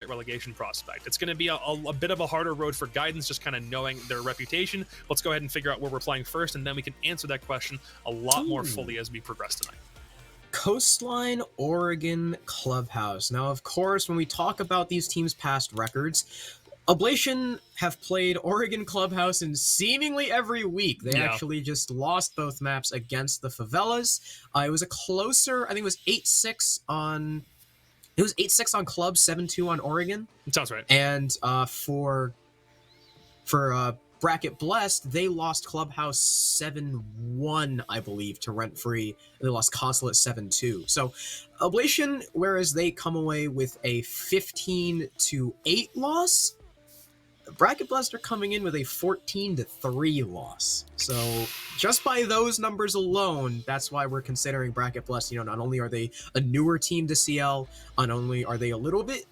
relegation prospect. It's going to be a bit of a harder road for Guidance, just kind of knowing their reputation. Let's go ahead and figure out where we're playing first, and then we can answer that question a lot more fully as we progress tonight. Coastline, Oregon Clubhouse. Now, of course, when we talk about these teams' past records, Ablation have played Oregon Clubhouse in seemingly every week. They actually just lost both maps against the Favelas. It was a closer, I think it was 8-6 on... It was 8-6 on Club, 7-2 on Oregon. Sounds right. And for Bracket Blessed, they lost Clubhouse 7-1, I believe, to Rent Free. And they lost Consulate 7-2. So Ablation, whereas they come away with a 15-8 loss, Bracket Blessed are coming in with a 14-3 loss. So just by those numbers alone, that's why we're considering Bracket Blessed. You know, not only are they a newer team to CL, not only are they a little bit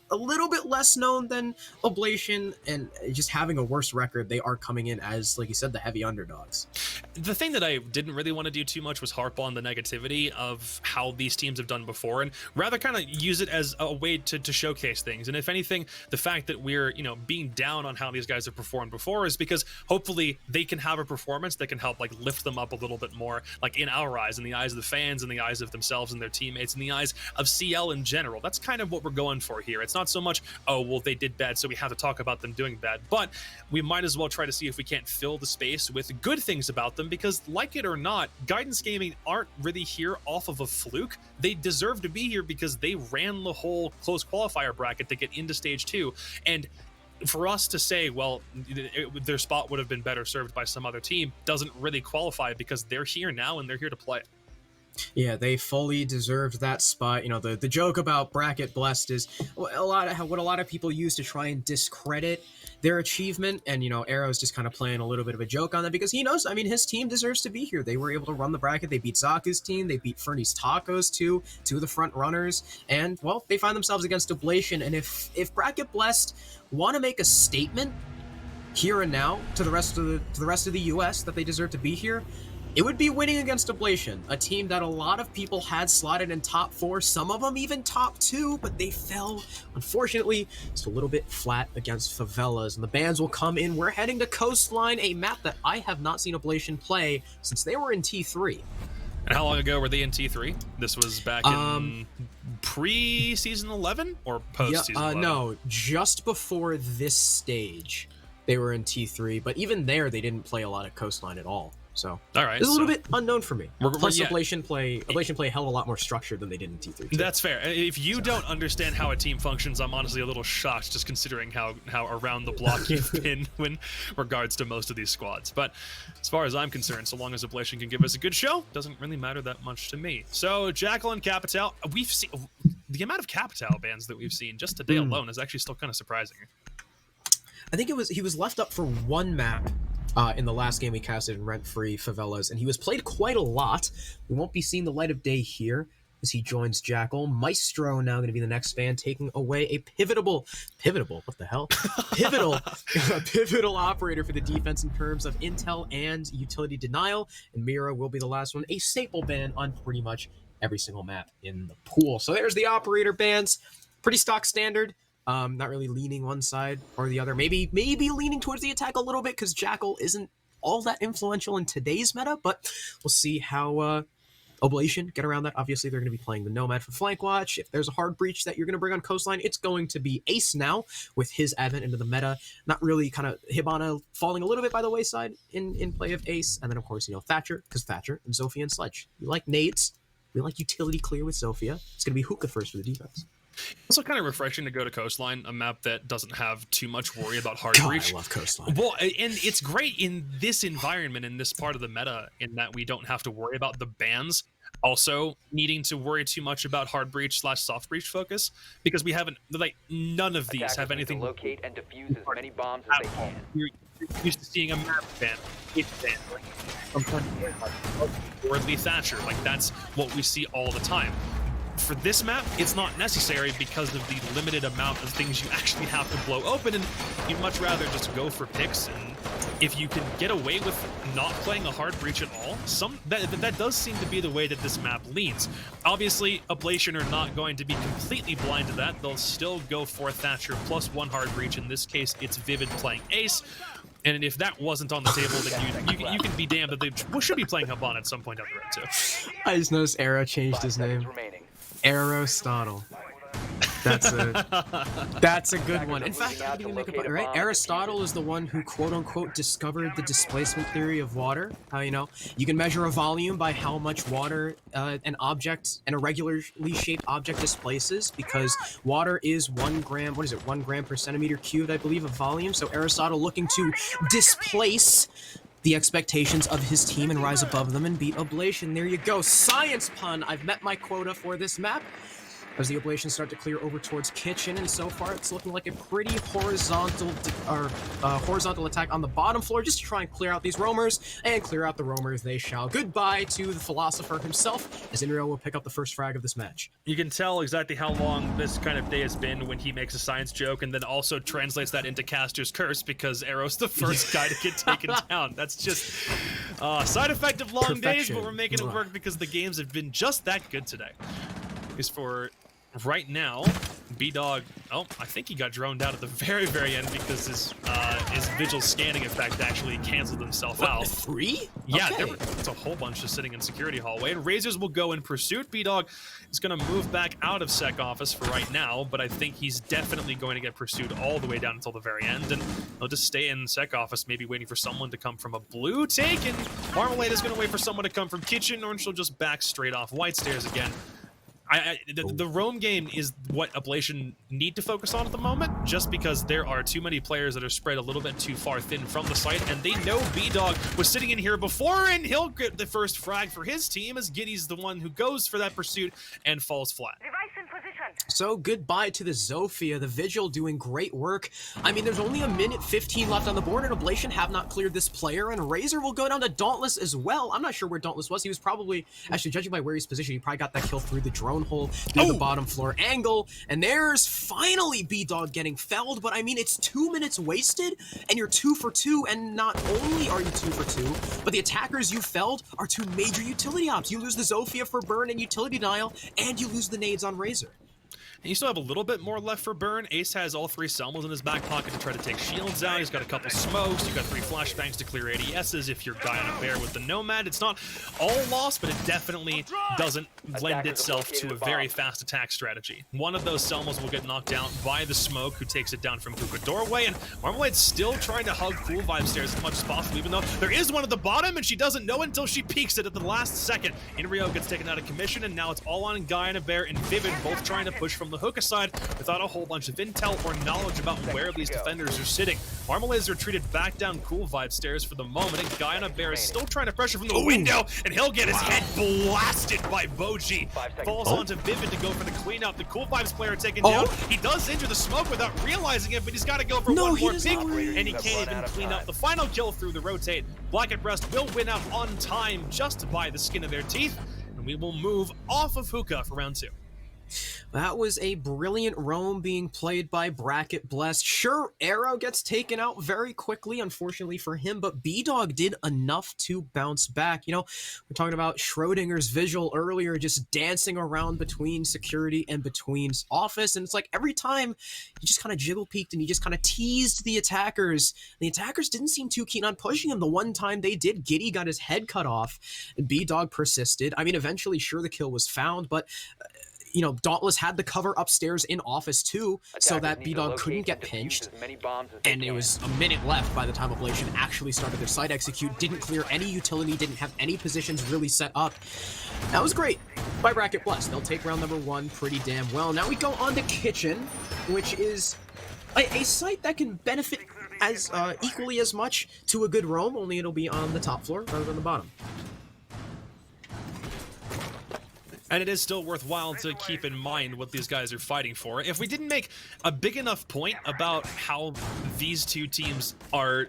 less known than Ablation, and just having a worse record, they are coming in as, like you said, the heavy underdogs. The thing that I didn't really want to do too much was harp on the negativity of how these teams have done before, and rather kind of use it as a way to showcase things. And if anything, the fact that we're, you know, being down on how these guys have performed before is because hopefully they can have a performance that can help like lift them up a little bit more, like in our eyes, in the eyes of the fans, in the eyes of themselves and their teammates, in the eyes of CL in general. That's kind of what we're going for here. It's not so much, oh, well, they did bad, so we have to talk about them doing bad, but we might as well try to see if we can't fill the space with good things about them, because like it or not, Guidance Gaming aren't really here off of a fluke. They deserve to be here because they ran the whole close qualifier bracket to get into stage 2, and for us to say, well, their spot would have been better served by some other team doesn't really qualify, because they're here now and they're here to play. Yeah, they fully deserved that spot. You know, the joke about Bracket Blessed is what a lot of people use to try and discredit their achievement, and, you know, Arrow's just kind of playing a little bit of a joke on that, because he knows, I mean, his team deserves to be here. They were able to run the bracket. They beat Zaku's team. They beat Fernie's Tacos, two of the front runners, and, well, they find themselves against Ablation. And if Bracket Blessed want to make a statement here and now to the rest of the US that they deserve to be here, it would be winning against Ablation, a team that a lot of people had slotted in top 4, some of them even top 2, but they fell, unfortunately, just a little bit flat against Favelas. And the bands will come in. We're heading to Coastline, a map that I have not seen Ablation play since they were in T3. And how long ago were they in T3? This was back in pre-season 11 or post-season 11? No, just before this stage, they were in T3. But even there, they didn't play a lot of Coastline at all. So all right, it's a little bit unknown for me. Plus, Ablation play a hell of a lot more structured than they did in T3 too. That's fair. If you don't understand how a team functions, I'm honestly a little shocked, just considering how around the block you've been in regards to most of these squads. But as far as I'm concerned, so long as Ablation can give us a good show, doesn't really matter that much to me. So Jackal and Capital, we've seen the amount of Capital bans that we've seen just today alone is actually still kind of surprising. I think he was left up for one map in the last game we casted in Rent Free Favelas, and he was played quite a lot. We won't be seeing the light of day here as he joins Jackal. Maestro now going to be the next fan, taking away a pivotal, what the hell? Pivotal operator for the defense in terms of intel and utility denial, and Mira will be the last one, a staple ban on pretty much every single map in the pool. So there's the operator bans, pretty stock standard. Not really leaning one side or the other. Maybe leaning towards the attack a little bit, because Jackal isn't all that influential in today's meta, but we'll see how Oblation get around that. Obviously, they're going to be playing the Nomad for flank watch. If there's a hard breach that you're going to bring on Coastline, it's going to be Ace now with his advent into the meta. Not really, kind of Hibana falling a little bit by the wayside in play of Ace. And then, of course, you know, Thatcher, because Thatcher and Zofia and Sledge. We like nades. We like utility clear with Zofia. It's going to be hookah first for the defense. Also kind of refreshing to go to Coastline, a map that doesn't have too much worry about hard breach. I love Coastline. Well, and it's great in this environment, in this part of the meta, in that we don't have to worry about the bans also needing to worry too much about hard breach / soft breach focus, because we haven't, like, none of these have anything to locate and defuse as many bombs as they can. You're used to seeing a map ban, or the Thatcher, like that's what we see all the time. For this map, it's not necessary because of the limited amount of things you actually have to blow open, and you'd much rather just go for picks and if you can get away with not playing a hard breach at all, that does seem to be the way that this map leans. Obviously, Ablation are not going to be completely blind to that. They'll still go for Thatcher plus 1 hard breach. In this case, it's Vivid playing Ace. And if that wasn't on the table, then you can be damned that they should be playing Habana at some point down the road too. I just noticed Arrow changed his name. Aristotle. That's a good one. In fact, I didn't even make a point, right? Aristotle is the one who quote unquote discovered the displacement theory of water. How you can measure a volume by how much water an object, an irregularly shaped object displaces, because water is 1 gram, 1 gram per centimeter cubed, I believe, of volume. So Aristotle looking to displace the expectations of his team and rise above them and beat Oblation. There you go. Science pun. I've met my quota for this map. As the Oblations start to clear over towards Kitchen, and so far it's looking like a pretty horizontal attack on the bottom floor, just to try and clear out these roamers, and clear out the roamers they shall. Goodbye to the philosopher himself, as Inrio will pick up the first frag of this match. You can tell exactly how long this kind of day has been when he makes a science joke and then also translates that into Caster's Curse, because Arrow's the first guy to get taken down. That's just side effect of long days, but we're making it work because the games have been just that good today. Is for right now, B-Dog, I think he got droned out at the very, very end because his Vigil scanning effect actually canceled himself out. 3? Yeah, okay. It's a whole bunch just sitting in security hallway. And Razors will go in pursuit. B-Dog is going to move back out of Sec Office for right now, but I think he's definitely going to get pursued all the way down until the very end. And he'll just stay in Sec Office, maybe waiting for someone to come from a blue take. And Marmalade is going to wait for someone to come from Kitchen, or she'll just back straight off White Stairs again. The roam game is what Ablation need to focus on at the moment, just because there are too many players that are spread a little bit too far thin from the site, and they know B-Dog was sitting in here before, and he'll get the first frag for his team, as Giddy's the one who goes for that pursuit and falls flat. So goodbye to the Zofia, the Vigil doing great work. I mean, there's only 1:15 left on the board, and Ablation have not cleared this player, and Razor will go down to Dauntless as well. I'm not sure where Dauntless was. He was probably, actually judging by where he's positioned, he probably got that kill through the drone hole, through the bottom floor angle, and there's finally B-Dog getting felled, but I mean, it's 2 minutes wasted, and you're 2 for 2, and not only are you 2 for 2, but the attackers you felled are 2 major utility ops. You lose the Zofia for burn and utility denial, and you lose the nades on Razor. And you still have a little bit more left for burn. Ace has all 3 Selmas in his back pocket to try to take shields out. He's got a couple smokes. You've got 3 flashbangs to clear ADSs. If you're guy on a bear with the Nomad, it's not all lost, but it definitely doesn't lend itself to a very fast attack strategy. One of those Selmas will get knocked out by the smoke, who takes it down from Hookah Doorway, and Marmalade's still trying to hug Cool Vibe Stairs as much as possible, even though there is one at the bottom, and she doesn't know until she peeks it at the last second. Inrio gets taken out of commission, and now it's all on Guy and a Bear and Vivid, both trying to push from the Hookah side without a whole bunch of intel or knowledge about where these defenders are sitting. Marmalade is retreated back down Cool Vibe Stairs for the moment, and Guy on a Bear is still trying to pressure from the window, and he'll get his head blasted by Boji. Falls onto Vivid to go for the cleanup. The Cool Vibes player taken down. He does injure the smoke without realizing it, but he's got to go for one more peek, and he can't even clean up the final kill through the rotate. Bracket Blessed will win out on time just by the skin of their teeth, and we will move off of Hookah for round 2. That was a brilliant roam being played by Bracket Blessed. Sure, Arrow gets taken out very quickly, unfortunately for him, but B-Dog did enough to bounce back. You know, we're talking about Schrodinger's Vigil earlier, just dancing around between security and between office, and it's like every time he just kind of jiggle-peeked and he just kind of teased the attackers. The attackers didn't seem too keen on pushing him. The one time they did, Giddy got his head cut off, and B-Dog persisted. I mean, eventually, sure, the kill was found, but you know, Dauntless had the cover upstairs in office too, so that B-Dog couldn't get pinched, and it was a minute left by the time Ablation actually started their side execute, didn't clear any utility, didn't have any positions really set up. That was great by Bracket Blessed. They'll take round number 1 pretty damn well. Now we go on to Kitchen, which is a site that can benefit as equally as much to a good roam, only it'll be on the top floor rather than the bottom. And it is still worthwhile to keep in mind what these guys are fighting for. If we didn't make a big enough point about how these two teams are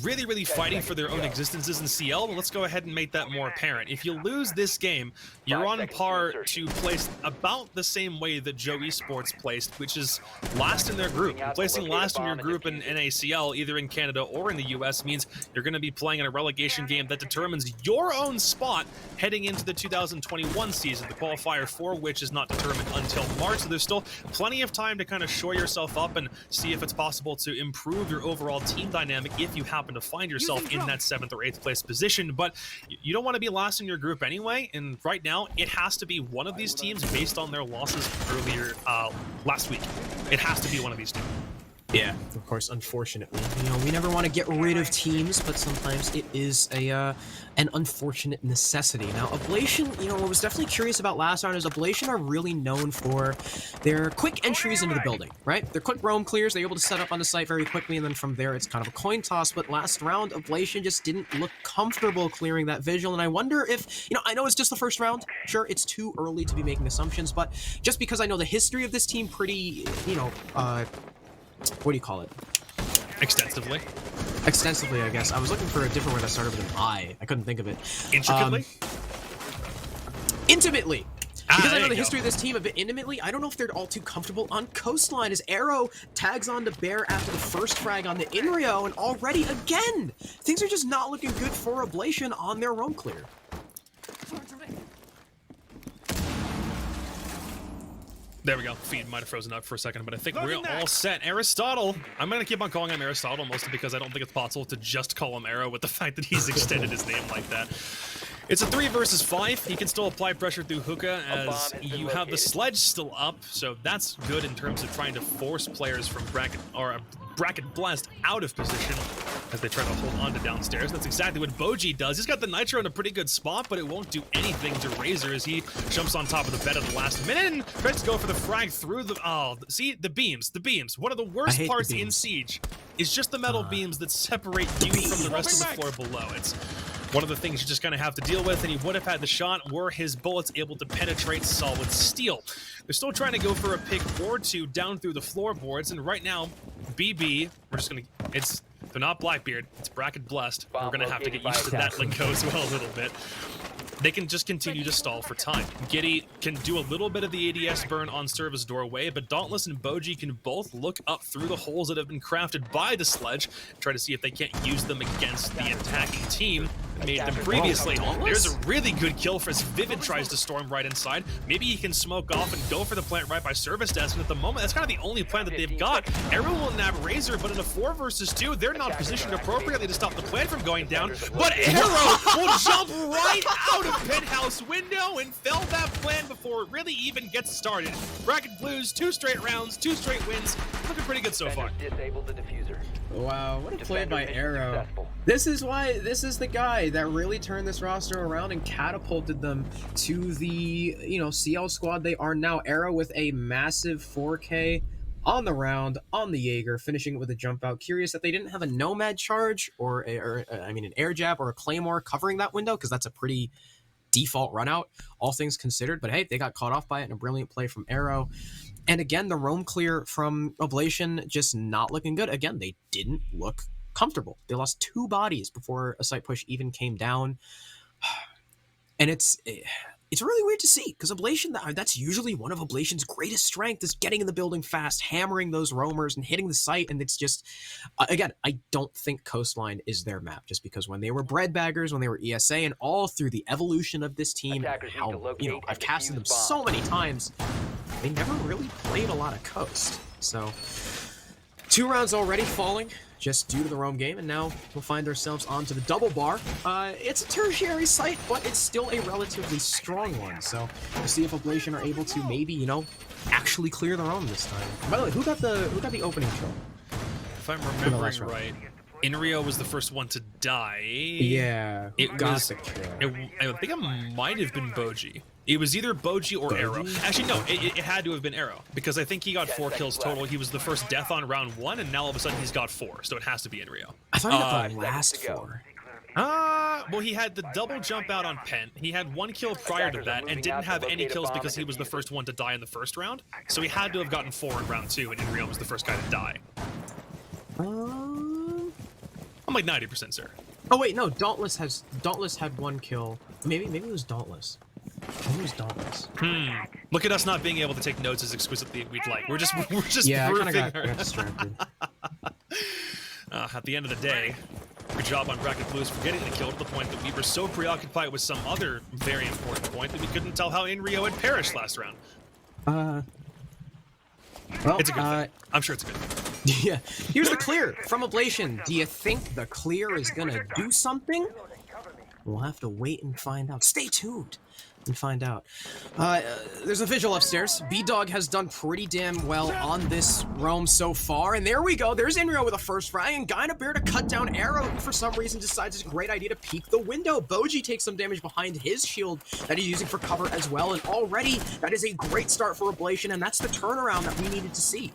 really fighting for their own existences in CL, let's go ahead and make that more apparent. If you lose this game, you're on par to place about the same way that Joe Esports placed, which is last in their group. And placing last in your group in NACL, either in Canada or in the US, means you're going to be playing in a relegation game that determines your own spot heading into the 2021 season, the qualifier for which is not determined until March. So there's still plenty of time to kind of shore yourself up and see if it's possible to improve your overall team dynamic if you happen to find yourself in that 7th or 8th place position. But you don't want to be last in your group anyway, and right now it has to be one of these teams based on their losses earlier last week. It has to be one of these two. Yeah, of course, unfortunately. You know, we never want to get rid of teams, but sometimes it is an unfortunate necessity. Now, Ablation, you know, what I was definitely curious about last round is Ablation are really known for their quick entries into the building, right? Their quick roam clears, they're able to set up on the site very quickly, and then from there it's kind of a coin toss. But last round, Ablation just didn't look comfortable clearing that visual, and I wonder if, you know, I know it's just the first round. Sure, it's too early to be making assumptions, but just because I know the history of this team pretty, you know, what do you call it? Extensively. Extensively, I guess. I was looking for a different word that started with an I. I couldn't think of it. Intricately? Intimately. Because I know the go. history of this team a bit intimately, I don't know if they're all too comfortable on Coastline as Arrow tags on to Bear after the first frag on the Inrio, and already again, things are just not looking good for Ablation on their roam clear. There we go. Feed might have frozen up for a second, but I think we're all set. Aristotle. I'm going to keep on calling him Aristotle, mostly because I don't think it's possible to just call him Arrow with the fact that he's extended his name like that. It's a 3 versus 5. He can still apply pressure through hookah as you have the sledge still up, so that's good in terms of trying to force players from Bracket Blessed out of position as they try to hold on to downstairs. That's exactly what Boji does. He's got the Nitro in a pretty good spot, but it won't do anything to Razor as he jumps on top of the bed at the last minute and tries to go for the frag through the... Oh, see? The beams. The beams. One of the worst parts in Siege is just the metal beams that separate you from the rest of the floor below. It's one of the things you just kind of have to deal with, and he would have had the shot were his bullets able to penetrate solid steel. They're still trying to go for a pick or two down through the floorboards, and right now, BB, we're just going to... They're not Blackbeard, it's Bracket Blessed. We're going to have to get used to that lingo as well a little bit. They can just continue to stall for time. Giddy can do a little bit of the ADS burn on Service Doorway, but Dauntless and Boji can both look up through the holes that have been crafted by the sledge, try to see if they can't use them against the attacking team that made them previously. There's a really good kill for as Vivid tries to storm right inside. Maybe he can smoke off and go for the plant right by Service Desk, and at the moment, that's kind of the only plant that they've got. Arrow will nab Razor, but in a 4 versus 2, they're not positioned appropriately to stop the plant from going down, but Arrow will jump right out of penthouse window and fell that plan before it really even gets started. Bracket Blues, 2 straight rounds, 2 straight wins. Looking pretty good so far. Disabled the diffuser. Wow, what a play Defender by mission Arrow. successful. This is the guy that really turned this roster around and catapulted them to the, you know, CL squad they are now. Arrow with a massive 4K on the round, on the Jaeger, finishing it with a jump out. Curious that they didn't have a Nomad charge or an air jab or a Claymore covering that window, because that's a pretty default run out, all things considered. But hey, they got caught off by it in a brilliant play from Arrow. And again, the roam clear from Ablation just not looking good. Again, they didn't look comfortable. They lost 2 bodies before a site push even came down. And it's really weird to see, because Ablation, that's usually one of Ablation's greatest strength, is getting in the building fast, hammering those roamers and hitting the site. And it's just, again, I don't think Coastline is their map, just because when they were breadbaggers, when they were ESA, and all through the evolution of this team, how, you know, I've casted them so many times, they never really played a lot of Coast. So 2 rounds already falling just due to the roam game, and now we'll find ourselves onto the double bar. It's a tertiary site, but it's still a relatively strong one, so we'll see if Ablation are able to maybe, you know, actually clear their own this time. By the way, who got the opening kill? If I'm remembering right, Inrio was the first one to die. Yeah, I think it might have been Boji. It was either Boji or Arrow. Actually, no, it had to have been Arrow, because I think he got 4 kills total. He was the first death on round 1, and now all of a sudden he's got 4, so it has to be Inrio. I thought he got the last 4. Well, he had the double jump out on Pent. He had 1 kill prior to that, and didn't have any kills because he was the first one to die in the first round. So he had to have gotten 4 in round 2, and Inrio was the first guy to die. I'm like 90% certain. Oh wait, no, Dauntless had 1 kill. Maybe it was Dauntless. Maybe it was Dauntless. Look at us not being able to take notes as exquisitely as we'd like. We're just Yeah, I proofing kind of our- got distracted. At the end of the day, good job on Bracket Blues for getting the kill to the point that we were so preoccupied with some other very important point that we couldn't tell how Inrio had perished last round. Well, It's a good thing. I'm sure it's a good thing. yeah. Here's the clear from Ablation. Do you think the clear is gonna do something? We'll have to wait and find out. Stay tuned and find out. There's a visual upstairs. B-Dog has done pretty damn well on this roam so far. And there we go. There's Inrio with a first frag, and Gyna Bear to cut down Arrow, who for some reason decides it's a great idea to peek the window. Boji takes some damage behind his shield that he's using for cover as well. And already, that is a great start for Ablation, and that's the turnaround that we needed to see.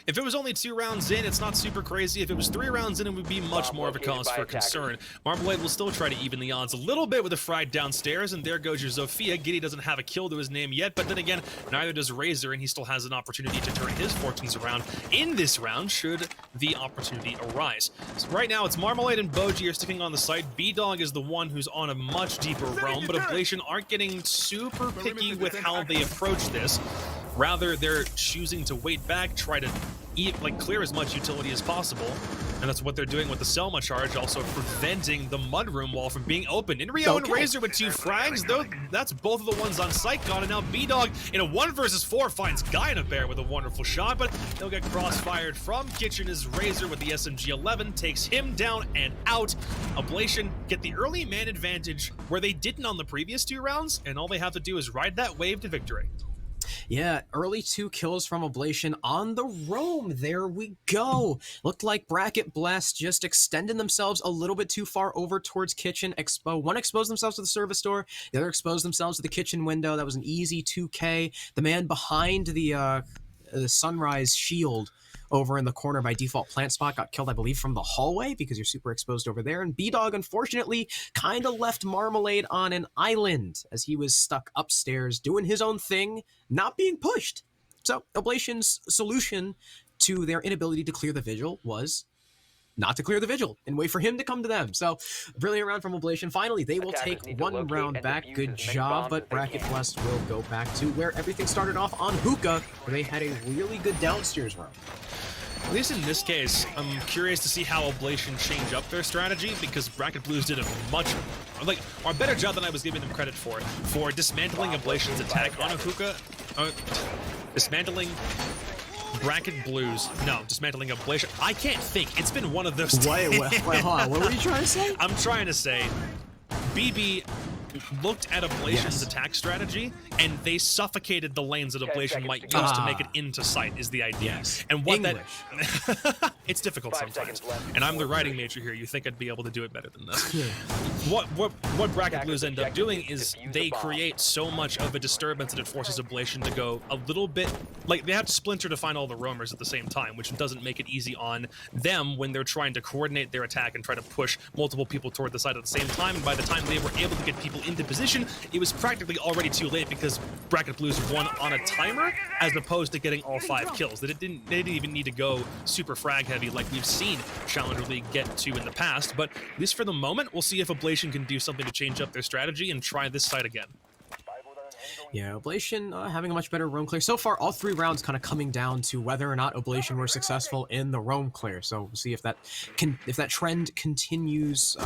If it was only 2 rounds in, it's not super crazy. If it was 3 rounds in, it would be much Bomb more of a located cause by for attackers. concern. Marmalade will still try to even the odds a little bit with a frag downstairs, and there goes your Zofia. Giddy doesn't have a kill to his name yet, but then again, neither does Razor, and he still has an opportunity to turn his fortunes around in this round should the opportunity arise. So right now, it's Marmalade and Boji are sticking on the site. B-Dog is the one who's on a much deeper roam, but Ablation aren't getting super picky with how they approach this. Rather, they're choosing to wait back, try to clear as much utility as possible, and that's what they're doing with the Selma charge, also preventing the mudroom wall from being opened. Inrio and Razor with 2 frags, though that's both of the ones on site gone, and now B-Dog in a 1 versus 4 finds Gyna Bear with a wonderful shot, but he'll get crossfired from Kitchen as Razor with the SMG-11 takes him down and out. Ablation get the early man advantage where they didn't on the previous 2 rounds, and all they have to do is ride that wave to victory. Yeah, early 2 kills from Ablation on the roam. There we go. Looked like Bracket Blessed just extending themselves a little bit too far over towards Kitchen. One exposed themselves to the service door. The other exposed themselves to the kitchen window. That was an easy 2K. The man behind the Sunrise shield over in the corner by default plant spot got killed, I believe, from the hallway because you're super exposed over there. And B-Dog, unfortunately, kind of left Marmalade on an island as he was stuck upstairs doing his own thing, not being pushed. So Ablation's solution to their inability to clear the vigil was not to clear the vigil and wait for him to come to them. So brilliant round from Ablation. Finally, they will Attackers need take to 1 locate round and back. defuse Good as many job, bombs but as they Bracket can. Blessed will go back to where everything started off on Hookah, where they had a really good downstairs round. At least in this case, I'm curious to see how Ablation change up their strategy, because Bracket Blues did a better job than I was giving them credit for dismantling Ablation's attack on a Hookah, dismantling Bracket Blues. No, dismantling Ablation. I can't think. It's been one of those. Wait, hold on. What were you trying to say? I'm trying to say, BB looked at Ablation's Yes. attack strategy, and they suffocated the lanes that 10 Ablation seconds might to use go. to make it into sight, is the idea. Yes. And what English. that it's difficult 5 sometimes. seconds left. And I'm the writing major here. You think I'd be able to do it better than this? What Bracket Blues end up doing is they create so much of a disturbance that it forces Ablation to go a little bit, like they have to splinter to find all the roamers at the same time, which doesn't make it easy on them when they're trying to coordinate their attack and try to push multiple people toward the side at the same time. And by the time they were able to get people into position, it was practically already too late because Bracket Blues won on a timer as opposed to getting all 5 kills. They didn't even need to go super frag heavy like we've seen Challenger League get to in the past. But at least for the moment, we'll see if Ablation can do something to change up their strategy and try this side again. Yeah, Ablation having a much better roam clear. So far, all 3 rounds kind of coming down to whether or not Ablation were successful in the roam clear. So we'll see if that trend continues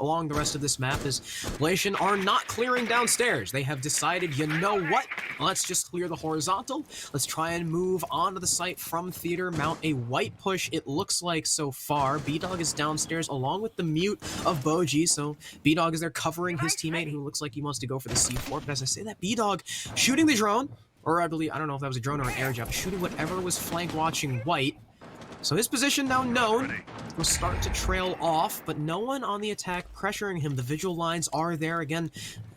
along the rest of this map, as Ablation are not clearing downstairs. They have decided, you know what? Let's just clear the horizontal. Let's try and move onto the site from theater, mount a white push, it looks like so far. B-Dog is downstairs along with the mute of Boji, so B-Dog is there covering his teammate who looks like he wants to go for the C4. But as I say that, B-Dog shooting the drone, or I don't know if that was a drone or an air jab, shooting whatever was flank watching white. So his position now known, will start to trail off, but no one on the attack pressuring him. The vigil lines are there again.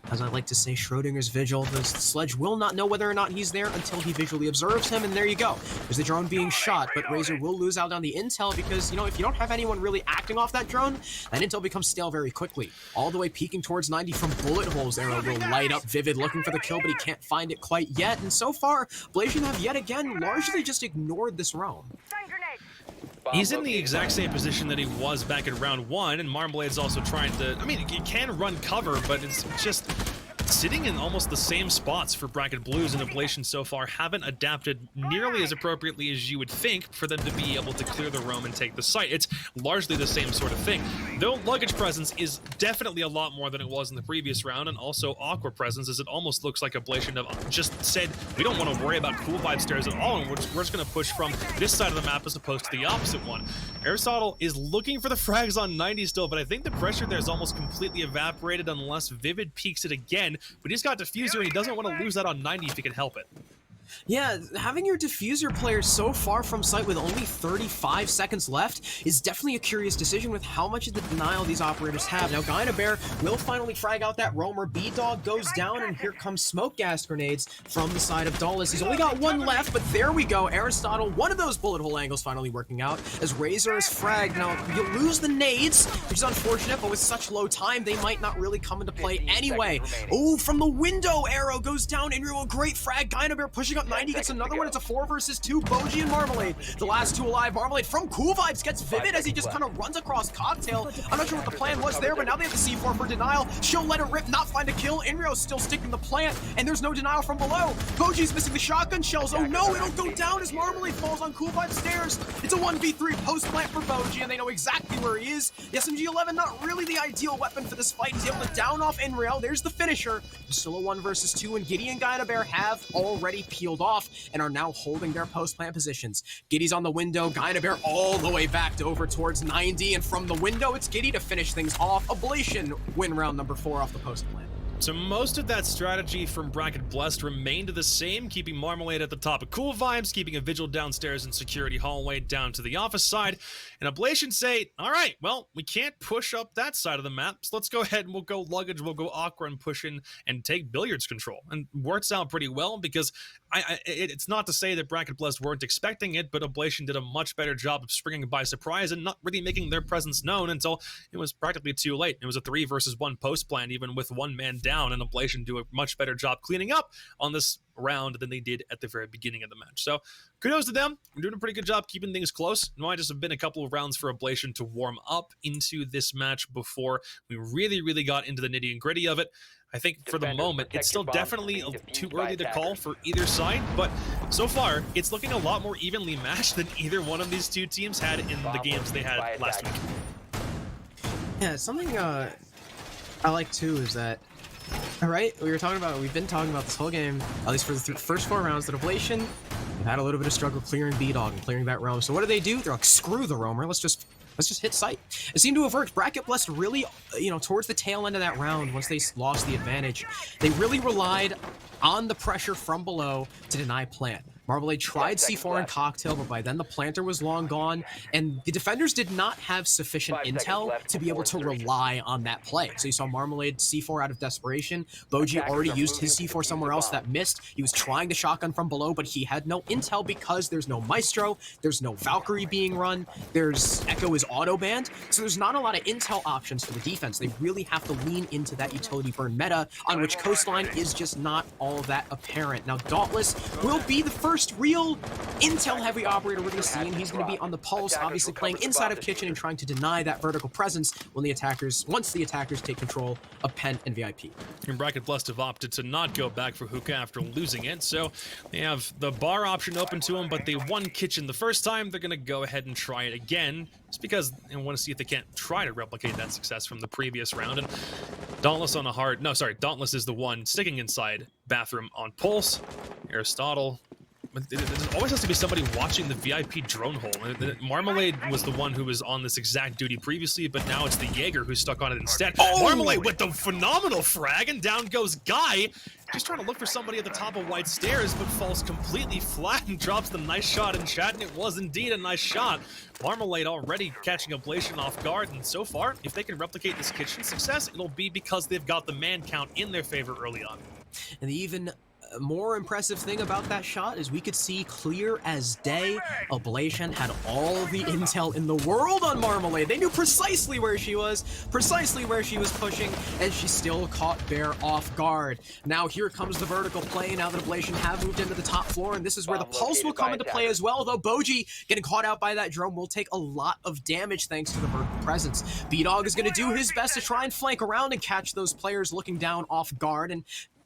As I like to say, Schrodinger's vigil. The sledge will not know whether or not he's there until he visually observes him, and there you go. There's the drone being shot, but Razor will lose out on the intel because, you know, if you don't have anyone really acting off that drone, that intel becomes stale very quickly. All the way peeking towards 90 from bullet holes. Arrow will light up Vivid looking for the kill, but he can't find it quite yet. And so far, Ablation have yet again largely just ignored this roam. He's in the exact same position that he was back in round 1, and Marmalade's also trying to, I mean, he can run cover, but it's just sitting in almost the same spots for Bracket Blues, and Ablation so far haven't adapted nearly as appropriately as you would think for them to be able to clear the roam and take the site. It's largely the same sort of thing. Though luggage presence is definitely a lot more than it was in the previous round, and also Aqua presence, as it almost looks like Ablation have just said, we don't want to worry about cool vibe stairs at all, and we're just going to push from this side of the map as opposed to the opposite one. Aristotle is looking for the frags on 90 still, but I think the pressure there is almost completely evaporated unless Vivid peeks it again. But he's got Diffuser, and he doesn't want to lose that on 90 if he can help it. Yeah, having your diffuser player so far from sight with only 35 seconds left is definitely a curious decision with how much of the denial these operators have. Now, Bear will finally frag out that roamer. B-Dog goes down, and here comes smoke gas grenades from the side of Dauntless. He's only got one left, but there we go. Aristotle, one of those bullet hole angles finally working out as Razor is fragged. Now, you lose the nades, which is unfortunate, but with such low time, they might not really come into play anyway. Oh, from the window, Arrow goes down. Inrio, a great frag. Bear pushing up 90 gets another one. It's a 4 versus 2. Boji and Marmalade, the last two alive. Marmalade from Cool Vibes gets Vivid as he just kind of runs across Cocktail. I'm not sure what the plan was there, but now they have the C4 for denial. She'll let it rip, not find a kill. Inrio's still sticking the plant, and there's no denial from below. Boji's missing the shotgun shells. Oh no, it'll go down as Marmalade falls on Cool Vibes stairs. It's a 1v3 post plant for Boji, and they know exactly where he is. The SMG-11 not really the ideal weapon for this fight. He's able to down off Inrio. There's the finisher. There's still a 1 versus 2, and Giddy and Bear have already peeled off and are now holding their post-plant positions. Giddy's on the window, Bear all the way back over towards 90, and from the window, it's Giddy to finish things off. Ablation win round number 4 off the post-plant. So most of that strategy from Bracket Blessed remained the same, keeping Marmalade at the top of Cool Vibes, keeping a Vigil downstairs in Security Hallway down to the office side, and Ablation say, all right, well, we can't push up that side of the map, so let's go ahead and we'll go Luggage, we'll go Aqua and push in and take Billiards control. And works out pretty well because it's not to say that Bracket Blessed weren't expecting it, but Ablation did a much better job of springing by surprise and not really making their presence known until it was practically too late. It was a 3 versus 1 post plan, even with one man down, and Ablation do a much better job cleaning up on this round than they did at the very beginning of the match. So kudos to them. We're doing a pretty good job keeping things close. It might just have been a couple of rounds for Ablation to warm up into this match before we really got into the nitty and gritty of it. I think for the moment, it's still definitely too early to call for either side, but so far, it's looking a lot more evenly matched than either one of these two teams had in the games they had last week. Yeah, something I like too is that, all right, we've been talking about this whole game, at least for the first 4 rounds, that Ablation had a little bit of struggle clearing B-Dog and clearing that roam. So what do? They're like, screw the roamer, let's just hit sight. It seemed to have worked. Bracket Blessed really, towards the tail end of that round, once they lost the advantage, they really relied on the pressure from below to deny plant. Marmalade tried C4 and Cocktail, but by then the planter was long gone, and the defenders did not have sufficient intel to be able to rely on that play. So you saw Marmalade C4 out of desperation. Boji already used his C4 somewhere else that missed. He was trying to shotgun from below, but he had no intel because there's no Maestro, there's no Valkyrie being run, there's Echo is auto-banned, so there's not a lot of intel options for the defense. They really have to lean into that utility burn meta, on which Coastline is just not all that apparent. Now, Dauntless will be the first real intel-heavy operator we're going to see, and he's going to be on the pulse, obviously playing inside of Kitchen and trying to deny that vertical presence once the attackers take control of Pen and VIP. And Bracket Blessed have opted to not go back for Hookah after losing it, so they have the bar option open to them, but they won Kitchen the first time. They're going to go ahead and try it again, just because they want to see if they can't try to replicate that success from the previous round. And Dauntless on a hard... No, sorry, Dauntless is the one sticking inside Bathroom on Pulse. Aristotle... There always has to be somebody watching the VIP drone hole. Marmalade was the one who was on this exact duty previously, but now it's the Jaeger who's stuck on it instead. Oh! Marmalade with the phenomenal frag, and down goes Guy. Just trying to look for somebody at the top of White Stairs, but falls completely flat and drops the nice shot in chat, and it was indeed a nice shot. Marmalade already catching Ablation off guard, and so far, if they can replicate this Kitchen success, it'll be because they've got the man count in their favor early on. And they even more impressive thing about that shot is we could see clear as day Ablation had all the intel in the world on Marmalade. They knew precisely where she was pushing, and she still caught Bear off guard. Now here comes the vertical play now that Ablation have moved into the top floor, and this is where the pulse will come into play as well, though Boji getting caught out by that drone will take a lot of damage thanks to the vertical presence. B-Dog is going to do his best to try and flank around and catch those players looking down off guard, and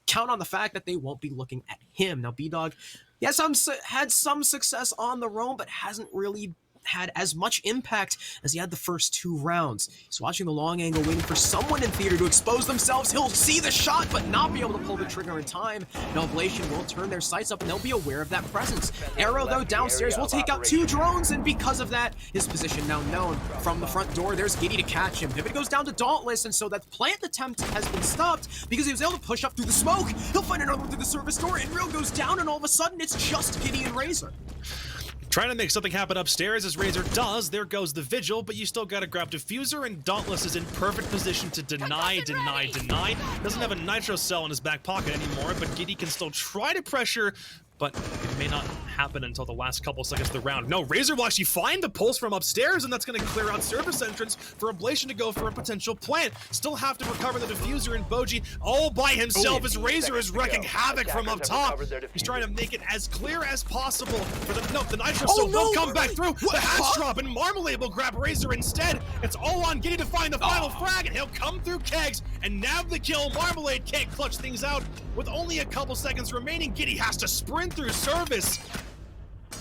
count on the fact that they won't be looking at him. Now, B-Dog, yes, had some success on the roam, but hasn't really had as much impact as he had the first 2 rounds. He's watching the long angle, waiting for someone in theater to expose themselves. He'll see the shot, but not be able to pull the trigger in time. Now, Ablation will turn their sights up, and they'll be aware of that presence. Arrow, though, downstairs will take out 2 drones, and because of that, his position now known. From the front door, there's Giddy to catch him. Pivot goes down to Dauntless, and so that plant attempt has been stopped because he was able to push up through the smoke. He'll find another one through the service door, and Real goes down, and all of a sudden, it's just Giddy and Razor. Trying to make something happen upstairs as Razor does. There goes the Vigil, but you still gotta grab Diffuser, and Dauntless is in perfect position to deny. Doesn't have a Nitro cell in his back pocket anymore, but Giddy can still try to pressure, but it may not happen until the last couple seconds of the round. No, Razor will actually find the pulse from upstairs, and that's going to clear out service entrance for Ablation to go for a potential plant. Still have to recover the Diffuser, and Boji all by himself as Razor is wrecking havoc from up top. He's trying to make it as clear as possible for the Nitro cell will come back through. The hatch drop, and Marmalade will grab Razor instead. It's all on Giddy to find the final frag, and he'll come through kegs and nab the kill. Marmalade can't clutch things out with only a couple seconds remaining. Giddy has to sprint through service.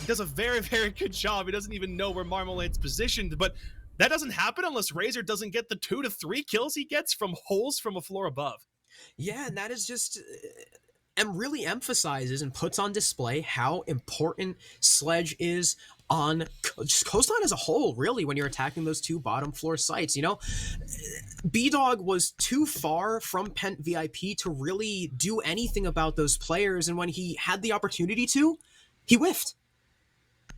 He does a very, very good job. He doesn't even know where Marmalade's positioned, but that doesn't happen unless Razor doesn't get the 2 to 3 kills he gets from holes from a floor above. Yeah, and that is just really emphasizes and puts on display how important Sledge is on just Coastline as a whole, really, when you're attacking those 2 bottom floor sites. You know, B-Dog was too far from Pent VIP to really do anything about those players, and when he had the opportunity to, he whiffed.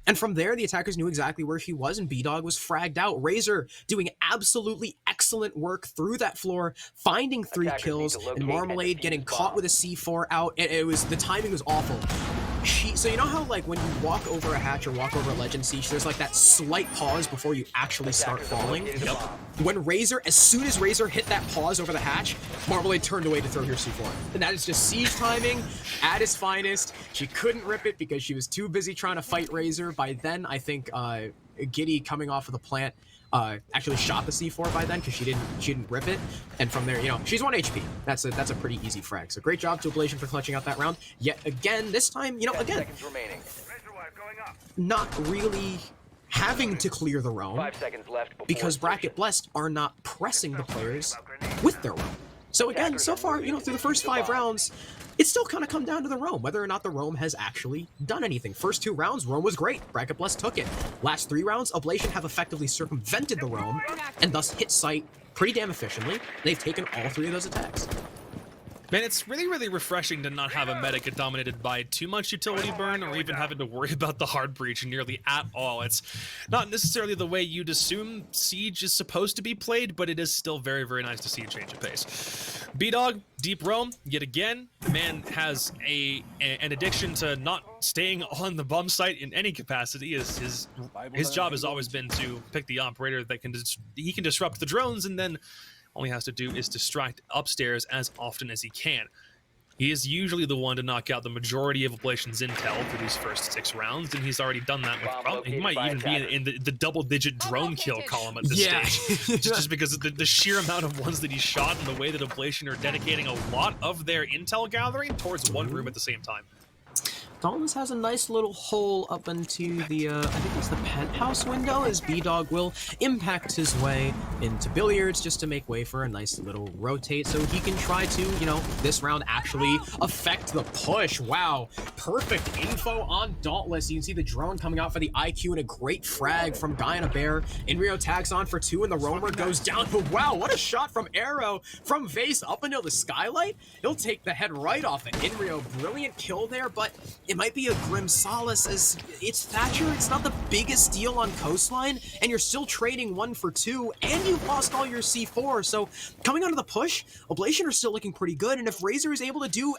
And from there, the attackers knew exactly where he was, and B-Dog was fragged out. Razor doing absolutely excellent work through that floor, finding 3 kills, and Marmalade getting caught with a C4 out. The timing was awful. So you know how, like, when you walk over a hatch or walk over a Legend Siege, there's like that slight pause before you actually start falling? Yep. When Razor, as soon as Razor hit that pause over the hatch, Marmalade turned away to throw her C4. And that is just Siege timing at its finest. She couldn't rip it because she was too busy trying to fight Razor. By then, I think Giddy coming off of the plant actually shot the C4 by then because she didn't rip it, and from there, you know, she's 1 HP. That's a pretty easy frag. So great job to Ablation for clutching out that round. Yet again, this time, you know, again, not really having to clear the roam 5 seconds left because Bracket Blessed are not pressing the players with their roam. So again, so far, you know, through the first 5 rounds, it's still kind of come down to the roam, whether or not the roam has actually done anything. First 2 rounds, roam was great. Bracket Blessed took it. Last 3 rounds, Ablation have effectively circumvented the roam and thus hit site pretty damn efficiently. They've taken all 3 of those attacks. Man, it's really, really refreshing to not have a meta get dominated by too much utility burn or even having to worry about the hard breach nearly at all. It's not necessarily the way you'd assume Siege is supposed to be played, but it is still very, very nice to see a change of pace. B-Dog, deep roam, yet again, the man has an addiction to not staying on the bomb site in any capacity. His job has always been to pick the operator that he can disrupt the drones, and then all he has to do is distract upstairs as often as he can. He is usually the one to knock out the majority of Ablation's intel for these first 6 rounds, and he's already done that with he might even be in the double-digit drone kill column at this stage. just because of the sheer amount of ones that he shot and the way that Ablation are dedicating a lot of their intel gathering towards one room at the same time. Dauntless has a nice little hole up into the, I think it's the penthouse window, as B-Dog will impact his way into billiards just to make way for a nice little rotate so he can try to, you know, this round actually affect the push. Wow, perfect info on Dauntless. You can see the drone coming out for the IQ and a great frag from Guy and a Bear. Inrio tags on for 2 and the roamer goes down, but wow, what a shot from Arrow from Vase up until the skylight. He'll take the head right off it. Inrio, brilliant kill there, but it might be a grim solace as it's Thatcher. It's not the biggest deal on Coastline, and you're still trading 1 for 2, and you've lost all your C4. So coming onto the push, Ablation are still looking pretty good, and if Razor is able to do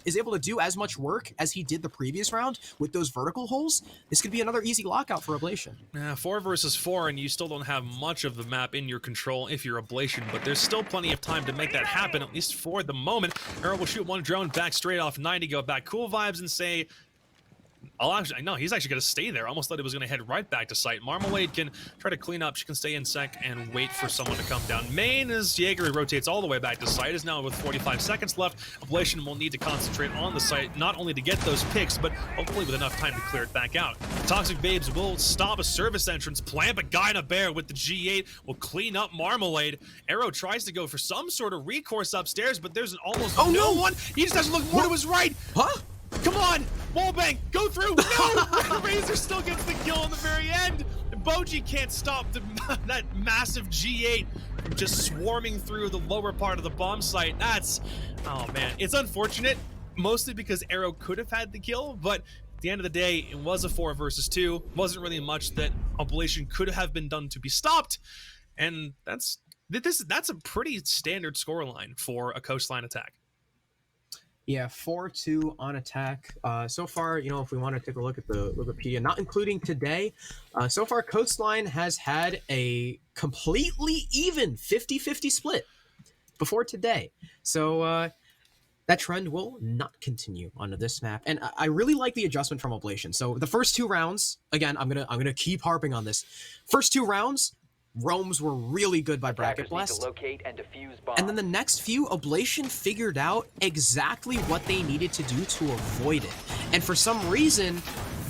is able to do as much work as he did the previous round with those vertical holes, this could be another easy lockout for Ablation. 4 versus 4, and you still don't have much of the map in your control if you're Ablation, but there's still plenty of time to make that happen, at least for the moment. Arrow will shoot one drone back straight off 90, go back cool vibes and say, no, he's actually going to stay there. Almost thought he was going to head right back to site. Marmalade can try to clean up. She can stay in sec and wait for someone to come down main as Jaeger rotates all the way back to site. Is now with 45 seconds left. Ablation will need to concentrate on the site, not only to get those picks, but hopefully with enough time to clear it back out. Toxic Babes will stop a service entrance, plant a guy in a bear with the G8, will clean up Marmalade. Arrow tries to go for some sort of recourse upstairs, but there's an almost no one. He just has to look more to his right. Huh? Come on, Wallbang, go through. No, Razor still gets the kill in the very end. Boji can't stop that massive G8 from just swarming through the lower part of the bomb site. Oh man, it's unfortunate, mostly because Arrow could have had the kill, but at the end of the day, it was a 4 versus 2. Wasn't really much that Oblation could have been done to be stopped, and that's a pretty standard scoreline for a Coastline attack. Yeah, 4-2 on attack. So far, if we want to take a look at the Wikipedia, not including today, so far Coastline has had a completely even 50-50 split before today. So that trend will not continue onto this map. And I really like the adjustment from Ablation. So the first 2 rounds, again, I'm gonna keep harping on this. First 2 rounds, roams were really good by Bracket Blessed. And then the next few, Ablation figured out exactly what they needed to do to avoid it. And for some reason,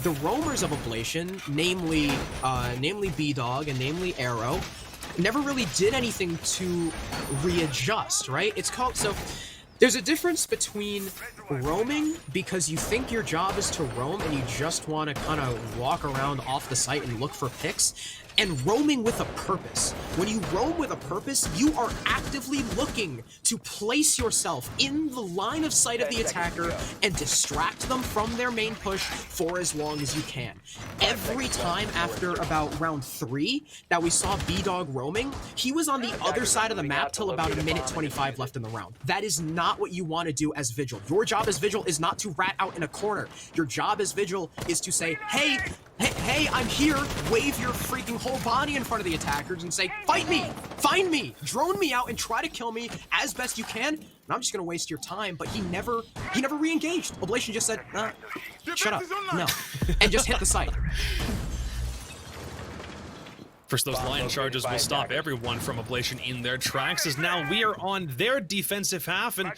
the roamers of Ablation, namely B-Dog and namely Arrow, never really did anything to readjust, right? So there's a difference between roaming because you think your job is to roam and you just want to kind of walk around off the site and look for picks, and roaming with a purpose. When you roam with a purpose, you are actively looking to place yourself in the line of sight of the attacker and distract them from their main push for as long as you can. Every time after about round 3 that we saw B-Dog roaming, he was on the other side of the map till about 1:25 left in the round. That is not what you want to do as Vigil. Your job as Vigil is not to rat out in a corner. Your job as Vigil is to say, hey, I'm here, wave your freaking whole body in front of the attackers and say, fight me, find me, drone me out and try to kill me as best you can, and I'm just gonna waste your time. But he never re-engaged. Ablation just said, shut up, no, and just hit the site. First, those line charges will stop everyone from Ablation in their tracks, as now we are on their defensive half, and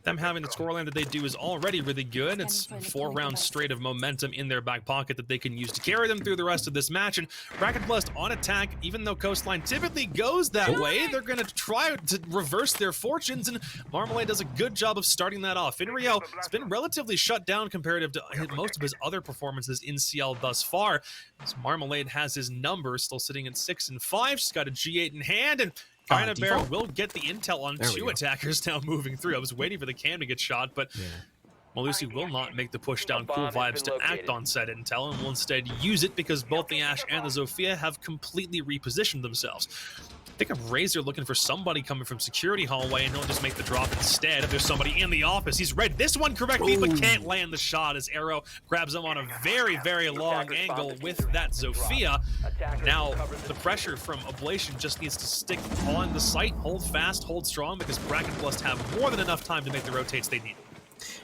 them having the scoreline that they do is already really good. It's 4 rounds straight of momentum in their back pocket that they can use to carry them through the rest of this match. And Bracket Blessed on attack, even though Coastline typically goes that way, they're going to try to reverse their fortunes, and Marmalade does a good job of starting that off. Inrio has been relatively shut down comparative to most of his other performances in CL thus far. As Marmalade has his number still sitting at 6 and 5. She's got a G8 in hand, and Kind of Bear will get the intel on 2 attackers now moving through. I was waiting for the cam to get shot, but Malusi will not make the push down Cool Vibes to act on said intel, and will instead use it because both the Ashe and the Zofia have completely repositioned themselves. I think of Razor looking for somebody coming from security hallway, and he'll just make the drop instead. If there's somebody in the office, he's read this one correctly, but can't land the shot as Arrow grabs him on a very, very long angle with that Zofia. Now, the pressure from Ablation just needs to stick on the site, hold fast, hold strong, because Bracket Blessed have more than enough time to make the rotates they need.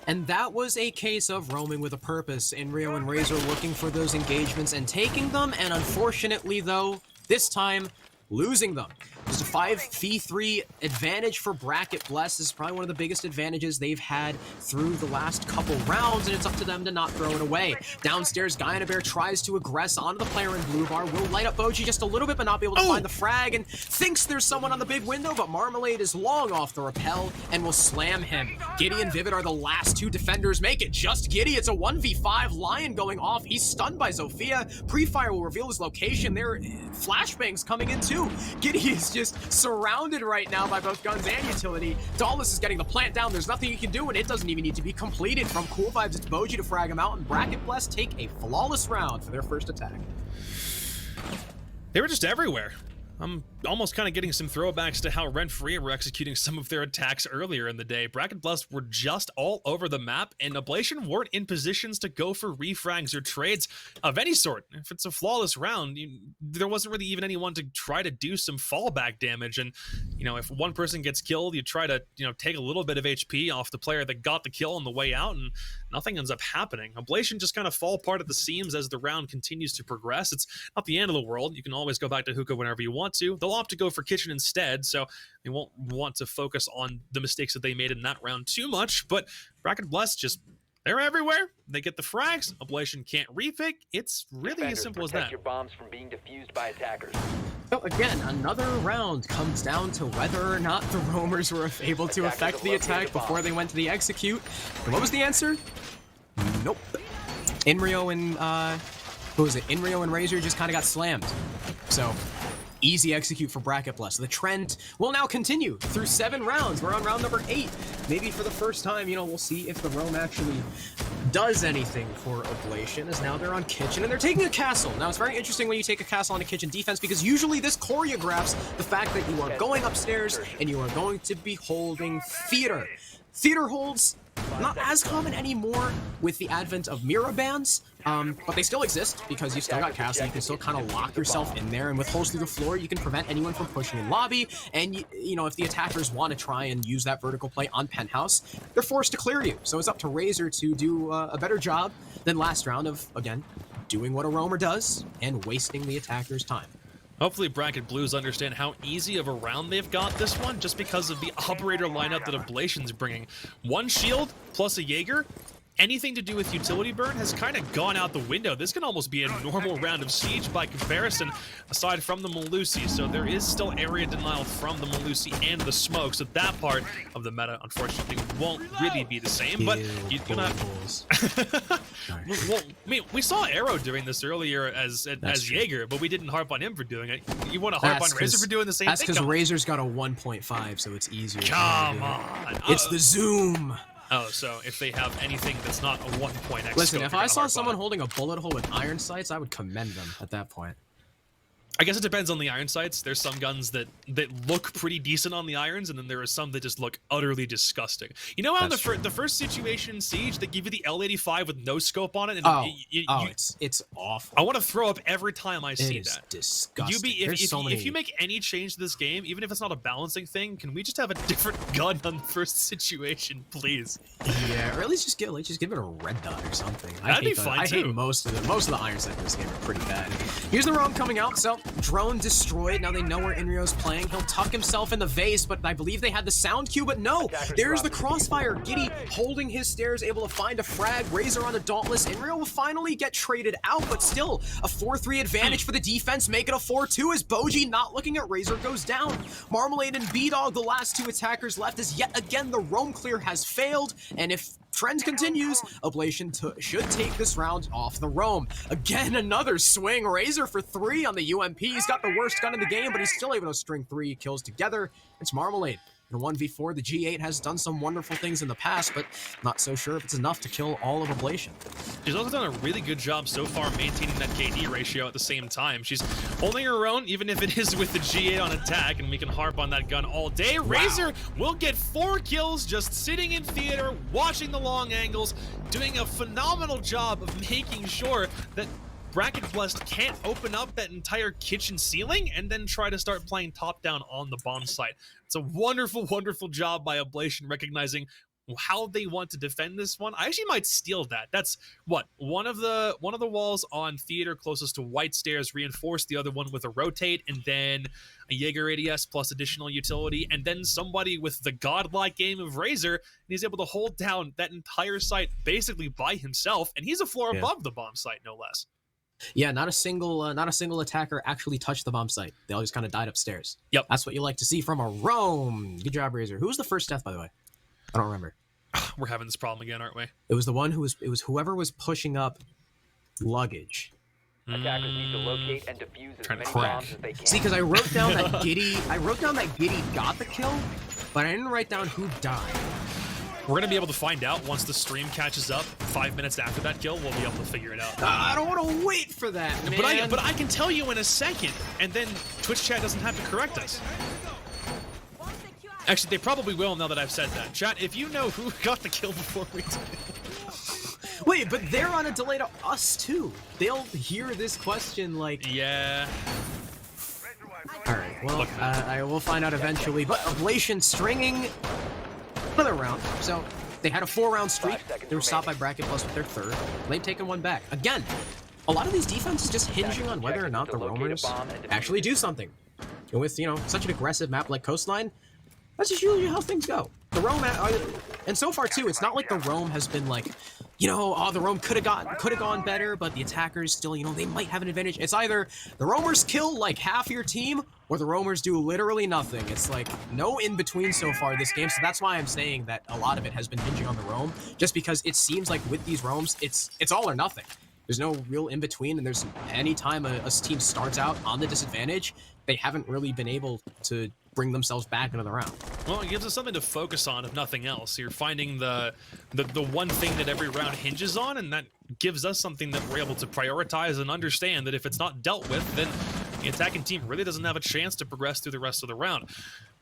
And that was a case of roaming with a purpose. Rio and Razor looking for those engagements and taking them, and unfortunately, though, this time, losing them. Just a 5v3 advantage for Bracket Blessed. This is probably one of the biggest advantages they've had through the last couple rounds, and it's up to them to not throw it away. Downstairs, Bear tries to aggress onto the player in blue bar, will light up Boji just a little bit, but not be able to find the frag, and thinks there's someone on the big window, but Marmalade is long off the rappel and will slam him. Giddy and Vivid are the last 2 defenders. Make it just Giddy. It's a 1v5. Lion going off. He's stunned by Zofia. Pre-fire will reveal his location. There are flashbangs coming in too. Giddy is just surrounded right now by both guns and utility. Dallas is getting the plant down. There's nothing he can do, and it doesn't even need to be completed. From Cool Vibes, it's Boji to frag him out, and Bracket Blessed take a flawless round for their first attack. They were just everywhere. I'm almost kind of getting some throwbacks to how Rent-Free were executing some of their attacks earlier in the day. Bracket Blessed were just all over the map, and Ablation weren't in positions to go for refrags or trades of any sort. If it's a flawless round, there wasn't really even anyone to try to do some fallback damage. And, you know, if one person gets killed, you try to, you know, take a little bit of HP off the player that got the kill on the way out, and nothing ends up happening. Ablation just kind of fall apart at the seams as the round continues to progress. It's not the end of the world. You can always go back to hookah whenever you want to. They'll opt to go for kitchen instead, so they won't want to focus on the mistakes that they made in that round too much. But Bracket Blessed just, they're everywhere. They get the frags. Ablation can't repick. It's really Defenders, as simple as protect that. your bombs from being defused by attackers. So again, another round comes down to whether or not the roamers were able to Attackers affect have the located attack the bomb. before they went to the execute. And what was the answer? Nope. Inrio and who was it? Inrio and Razor just kind of got slammed. So easy execute for Bracket Blessed. The trend will now continue through 7 rounds. We're on round number 8. Maybe for the first time, you know, we'll see if the roam actually does anything for Ablation, as now they're on kitchen and they're taking a castle. Now it's very interesting when you take a castle on a kitchen defense, because usually this choreographs the fact that you are going upstairs and you are going to be holding theater. Theater holds not as common anymore with the advent of mirror bans, but they still exist because you still got castle. You can still kind of lock yourself in there, and with holes through the floor, you can prevent anyone from pushing in lobby. And you know, if the attackers want to try and use that vertical play on penthouse, they're forced to clear you. So it's up to Razor to do a better job than last round of, again, doing what a roamer does and wasting the attacker's time. Hopefully Bracket Blues understand how easy of a round they've got this one, just because of the operator lineup that Ablation's bringing. 1 shield plus a Jaeger. Anything to do with utility burn has kind of gone out the window. This can almost be a normal round of siege by comparison, aside from the Malusi. So there is still area denial from the Malusi and the smoke. So that part of the meta, unfortunately, won't really be the same. But you're gonna. Well, I mean, we saw Arrow doing this earlier as Jaeger, but we didn't harp on him for doing it. You want to harp on Razor for doing the same that's thing? That's because Razor's got a 1.5, so it's easier. Come on. It's the zoom. Oh, so if they have anything that's not a 1.x. Listen, if I saw someone holding a bullet hole with iron sights, I would commend them at that point. I guess it depends on the iron sights. There's some guns that look pretty decent on the irons, and then there are some that just look utterly disgusting. You know how the first situation in Siege, they give you the L85 with no scope on it? And it's awful. I want to throw up every time I see that. Disgusting. If you make any change to this game, even if it's not a balancing thing, can we just have a different gun on the first situation, please? Yeah, or at least just give it a red dot or something. That'd be fine too. I hate most of the iron sights in this game are pretty bad. Here's the roam coming out. So drone destroyed. Now they know where Inrio's playing. He'll tuck himself in the vase, but I believe they had the sound cue, but no. There's the crossfire. Giddy holding his stairs, able to find a frag. Razor on a Dauntless. Inrio will finally get traded out, but still a 4-3 advantage for the defense. Make it a 4-2 as Boji, not looking at Razor, goes down. Marmalade and B-Dog, the last 2 attackers left, as yet again the roam clear has failed, and if trend continues, Ablation should take this round off the roam. Again, another swing. Razor for 3 on the UMP. He's got the worst gun in the game, but he's still able to string 3 kills together. It's Marmalade. In 1v4, the G8 has done some wonderful things in the past, but not so sure if it's enough to kill all of Ablation. She's also done a really good job so far maintaining that KD ratio at the same time. She's holding her own, even if it is with the G8 on attack, and we can harp on that gun all day. Wow. Razor will get 4 kills just sitting in theater, watching the long angles, doing a phenomenal job of making sure that Bracket Blessed can't open up that entire kitchen ceiling and then try to start playing top-down on the bomb site. It's a wonderful, wonderful job by Ablation recognizing how they want to defend this one. I actually might steal that. That's what one of the walls on theater closest to white stairs reinforced, the other one with a rotate, and then a Jaeger ADS plus additional utility, and then somebody with the godlike game of Razor, and he's able to hold down that entire site basically by himself, and he's a floor above the bomb site, no less. Yeah, not a single attacker actually touched the bomb site. They all just kind of died upstairs. Yep. That's what you like to see from a roam. Good job, Razor. Who was the first death, by the way? I don't remember. We're having this problem again, aren't we? It was the one it was whoever was pushing up luggage. Attackers need to locate and defuse as many bombs as they can. See, because I wrote down that Giddy got the kill, but I didn't write down who died. We're gonna be able to find out once the stream catches up. 5 minutes after that kill, we'll be able to figure it out. I don't want to wait for that, man. But I can tell you in a second, and then Twitch chat doesn't have to correct us. Actually, they probably will now that I've said that. Chat, if you know who got the kill before we did. Wait, but they're on a delay to us too. They'll hear this question like... Yeah. Alright, well, I will find out eventually. But Ablation stringing another round. So, they had a 4-round streak. They were stopped by Bracket Blessed with their 3rd. They've taken one back. Again, a lot of these defenses just hinging on whether or not the roamers actually do something. And with, you know, such an aggressive map like Coastline, that's just usually how things go. The roam, and so far too, it's not like the roam has been like, you know, oh, the roam could have gone better, but the attackers still, you know, they might have an advantage. It's either the roamers kill like half your team, or the roamers do literally nothing. It's like no in between so far this game. So that's why I'm saying that a lot of it has been hinging on the roam, just because it seems like with these roams, it's all or nothing. There's no real in between, and there's any time a team starts out on the disadvantage, they haven't really been able to bring themselves back into the round. Well, it gives us something to focus on, if nothing else. You're finding the one thing that every round hinges on, and that gives us something that we're able to prioritize and understand that if it's not dealt with, then the attacking team really doesn't have a chance to progress through the rest of the round.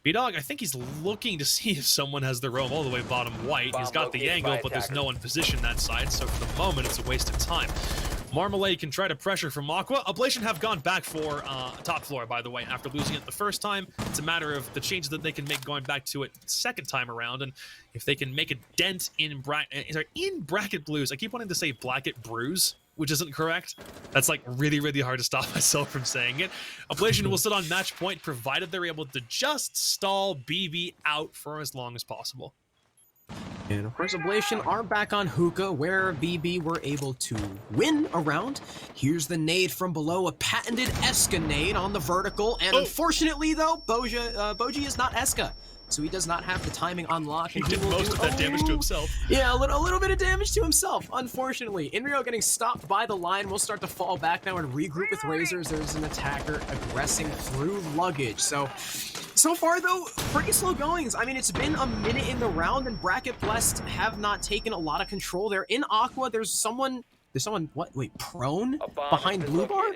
B-Dog, I think he's looking to see if someone has the roam all the way bottom white. He's got the angle, but there's no one positioned that side, so for the moment, it's a waste of time. Marmalade can try to pressure from Aqua. Ablation have gone back for top floor, by the way, after losing it the first time. It's a matter of the changes that they can make going back to it second time around, and if they can make a dent in Bracket Blues. I keep wanting to say Bracket Brews, which isn't correct. That's like really, really hard to stop myself from saying it. Ablation will sit on match point, provided they're able to just stall BB out for as long as possible. And of course, Ablation are back on Hookah, where BB were able to win a round. Here's the nade from below, a patented Eska nade on the vertical. And unfortunately, though, Boji is not Eska, so he does not have the timing unlocked. He did most of that damage to himself. Yeah, a little bit of damage to himself, unfortunately. Inrio getting stopped by the line. We'll start to fall back now and regroup with Razors. There's an attacker aggressing through luggage. So far, though, pretty slow goings. I mean, it's been a minute in the round, and Bracket Blessed have not taken a lot of control there. In Aqua, there's someone, what, wait, prone behind Blue Bar?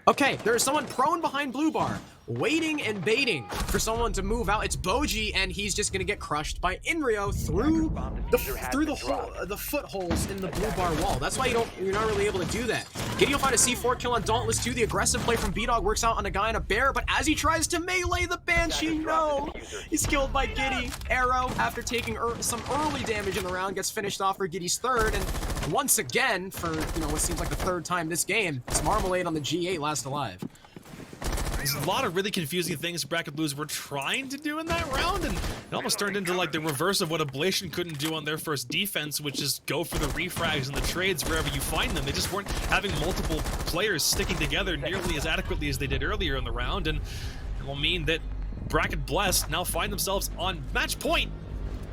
Okay, there's someone prone behind Blue Bar, waiting and baiting for someone to move out. It's Boji, and he's just gonna get crushed by Inrio through the footholes in the Blue Bar wall. That's why you're not really able to do that. Giddy will find a C4 kill on Dauntless 2. The aggressive play from B-Dog works out on a guy on a bear, but as he tries to melee the Banshee, no! He's killed by Giddy. Arrow, after taking some early damage in the round, gets finished off for Giddy's 3rd, and once again, for what seems like the 3rd time this game, it's Marmalade on the G8 last alive. There's a lot of really confusing things Bracket Blues were trying to do in that round, and it almost turned into like the reverse of what Ablation couldn't do on their first defense, which is go for the refrags and the trades wherever you find them. They just weren't having multiple players sticking together nearly as adequately as they did earlier in the round, and it will mean that Bracket Blessed now find themselves on match point,